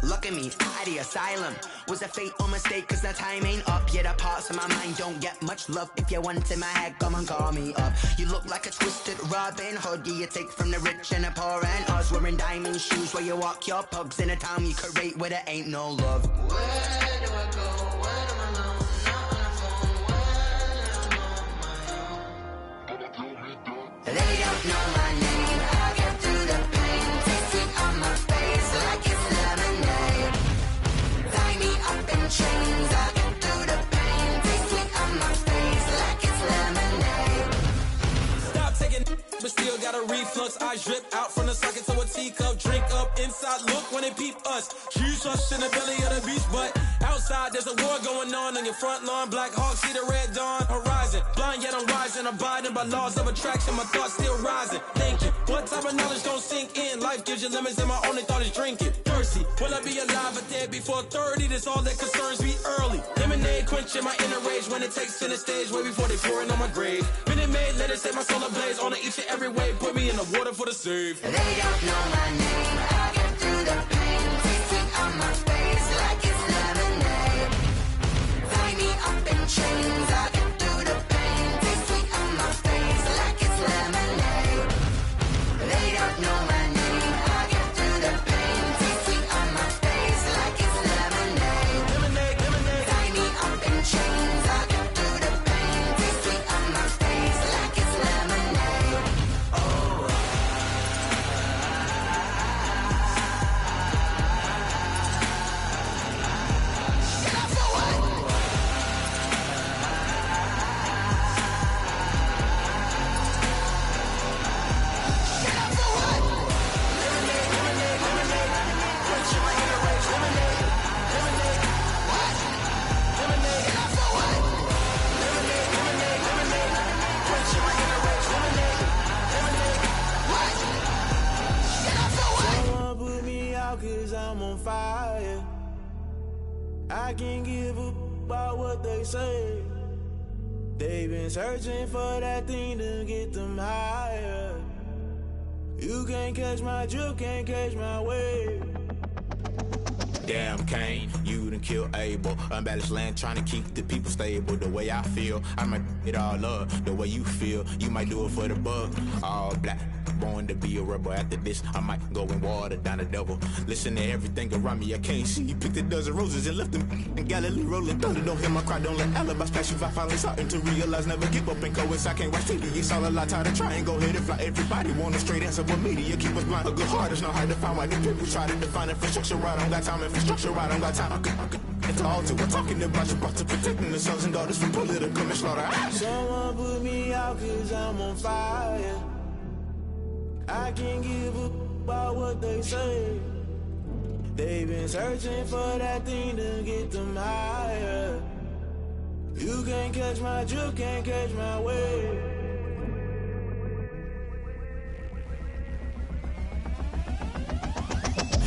[SPEAKER 10] Look at me, out the asylum. Was a fate or mistake, cause the time ain't up. Yet the parts of my mind don't get much love. If you want in my head, come and call me up. You look like a twisted Robin Hood. You take from the rich and the poor and us. Wearing diamond shoes where you walk your pugs. In a town you create where there ain't no love. Where do I go? Where do I know? Not on my own. They don't know my name. I get through the pain. Taste it on my face like it's lemonade. Tie me up in chains. I get through the pain. Taste sweet on my face like it's lemonade.
[SPEAKER 19] Stop taking, but still got a reflux. I drip out from the socket to a teacup. Drink up inside. Look when they peep us. Huge us in the belly of the beach, but outside there's a war going on your front lawn. Black Hawk see the red dawn horizon. Blind yet I'm rising, abiding by laws of attraction. My thoughts still rising. Thank you. What type of knowledge don't sink in? Life gives you lemons, and my only thought is drinking. Thirsty. Will I be alive or dead before 30? That's all that concerns me early. Lemonade quenching my inner rage when it takes center stage way before they pour it on my grave. Minute Maid, let it set my soul ablaze. On each and every way, put me in the water for the save.
[SPEAKER 18] They don't know my name. I get through the pain. Taste it on my face like it's lemonade. Tie me up in chains. I get through the pain. Taste sweet on my face like it's lemonade. They don't know my name. I get through the pain. Taste sweet on my face like it's lemonade. Tie me up in chains. I get through the pain. Taste sweet on my face like it's lemonade. Oh.
[SPEAKER 19] Someone put me out cause I'm on fire. I can't give a about what they say. They've been searching for that thing to get them higher. You can't catch my drift, can't catch my wave.
[SPEAKER 20] Damn Kane, you done killed Abel. Unbalanced land trying to keep the people stable. The way I feel, I might it all up. The way you feel, you might do it for the buck. All black, born to be a rebel. After this, I might go and water down the devil. Listen to everything around me, I can't see. You picked a dozen roses and left them in Galilee rolling thunder. Don't hear my cry, don't let alibis pass you. I finally starting to realize, never give up and coincide. I can't watch TV, it's all a lot. Time to try and go ahead and fly. Everybody want a straight answer, but media keep us blind. A good heart is not hard to find. Why the people try to define infrastructure right? I don't got time, infrastructure right? I don't got time. at the altar. We're talking about your brother, protecting the sons and daughters from political manslaughter.
[SPEAKER 19] Someone put me out cause I'm on fire. I can't give a about what they say. They've been searching for that thing to get them higher. You can't catch my drift, can't catch my wave.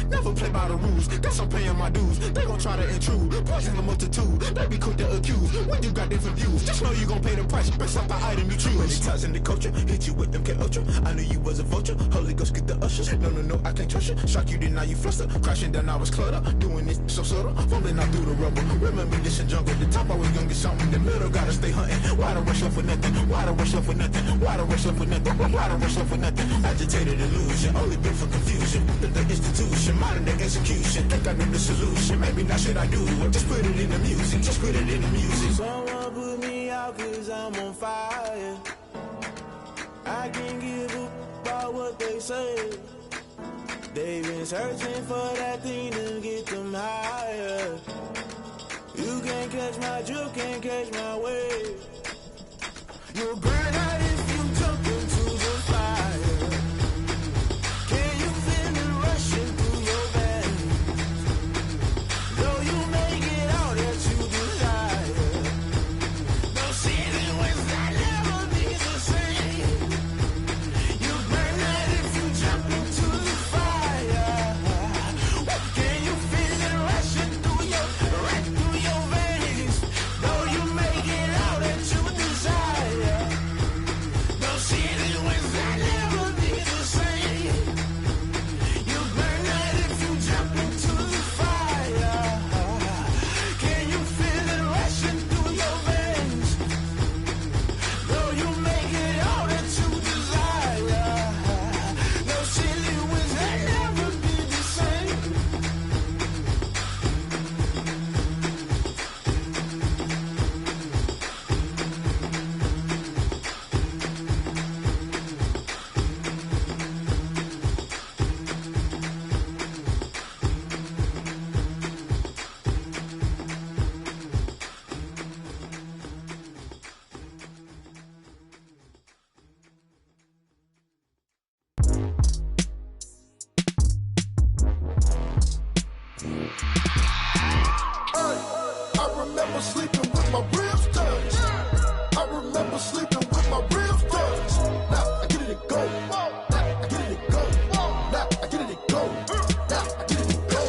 [SPEAKER 20] Never play by the rules, guess I'm paying my dues. They gon' try to intrude, poison the multitude. They be quick to accuse, when you got different views. Just know you gon' pay the price, based off the item you choose. Many ties in the culture, hit you with them MK Ultra. I knew you was a vulture, Holy Ghost get the ushers. No, I can't trust you. Shock you, then now you fluster. Crashing down, I was clutter. Doing this so subtle, fumbling out through the rubble. Remember this in jungle, the top I was young, get something in the middle, gotta stay hunting. Why the rush left for nothing? Why the rush left for nothing? Why the rush left for nothing? Why the rush left for nothing? Agitated illusion, only built for confusion. The institution, modern day execution. Think I know the solution, maybe not should I do it. Just put it in the music, just put it in the music.
[SPEAKER 19] Someone put me out cause I'm on fire. I can't give a about what they say. They've been searching for that thing to get them higher. You can't catch my drift, can't catch my wave. You'll burn out if you jump into the fire. Can you feel it rushing through your veins? Though you may get out that you desire. No ceiling was that never be the same. You burn out if you jump into the fire. Can you feel it rushing through your veins? Though you may get out that you desire. No ceiling was that never be the same. You burn out if you jump into the fire. Can you feel it rushing through your veins? Though you may get out that you desire. No ceiling was that never be the same.
[SPEAKER 13] I remember sleeping with my ribs touched. I remember sleeping with my ribs touched. Now I get it and go. Now I get it and go. Now I get it and go. Now I get it and go.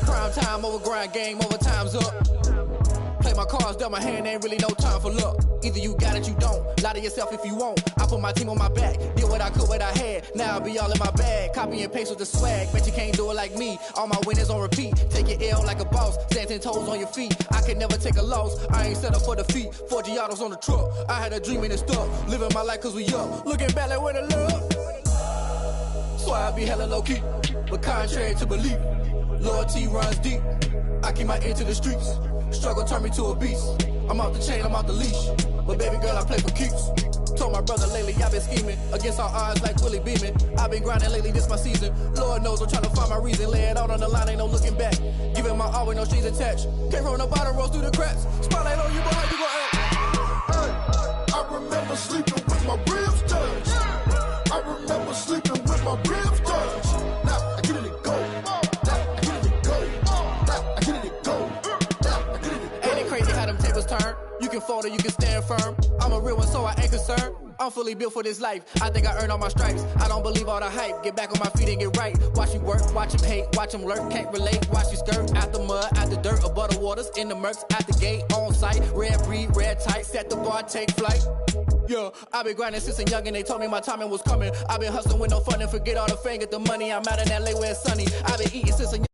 [SPEAKER 21] Prime time over grind, game over, time's up. Play my cards, dealt my hand, ain't really no time for luck. Either you got it, you don't. Lie to yourself if you won't. I put my team on my back, did what I could, what I had. Now I'll be all in my bag. Copy and paste with the swag. Bet you can't do it like me. All my winners on repeat. Take your L like a boss. Stand 10 toes on your feet. I can never take a loss. I ain't set up for defeat. 4 Giottos on the truck. I had a dream and it's stuck. Living my life cause we up. Looking back like where the love. So I be hella low key. But contrary to belief, loyalty runs deep. I keep my ear to the streets. Struggle turned me to a beast. I'm off the chain, I'm off the leash. But baby girl, I play for keeps. Told my brother lately, I've been scheming. Against all odds like Willie Beeman. I've been grinding lately, this my season. Lord knows I'm trying to find my reason. Lay it out on the line, ain't no looking back. Giving my all with no strings attached. Came from the bottom, rose through the cracks. Spotlight on you, boy, how you gon' act?
[SPEAKER 13] I remember sleeping with my ribs touched. I remember sleeping with my ribs touched. Now I get it and go. Now I get it and go. Now I get it and go. Now I get it and go.
[SPEAKER 21] Ain't it crazy how them tables turn? You can fold or you can stand firm. I'm a real one, so I ain't concerned. I'm fully built for this life. I think I earned all my stripes. I don't believe all the hype. Get back on my feet and get right. Watch you work, watch him hate, watch him lurk. Can't relate, watch you skirt. Out the mud, out the dirt, above the waters, in the murks, at the gate, on site. Red breed, red tight, set the bar, take flight. Yeah, I been grinding since a young and they told me my timing was coming. I been hustling with no fun and forget all the fame, get the money. I'm out in LA where it's sunny. I been eating since a young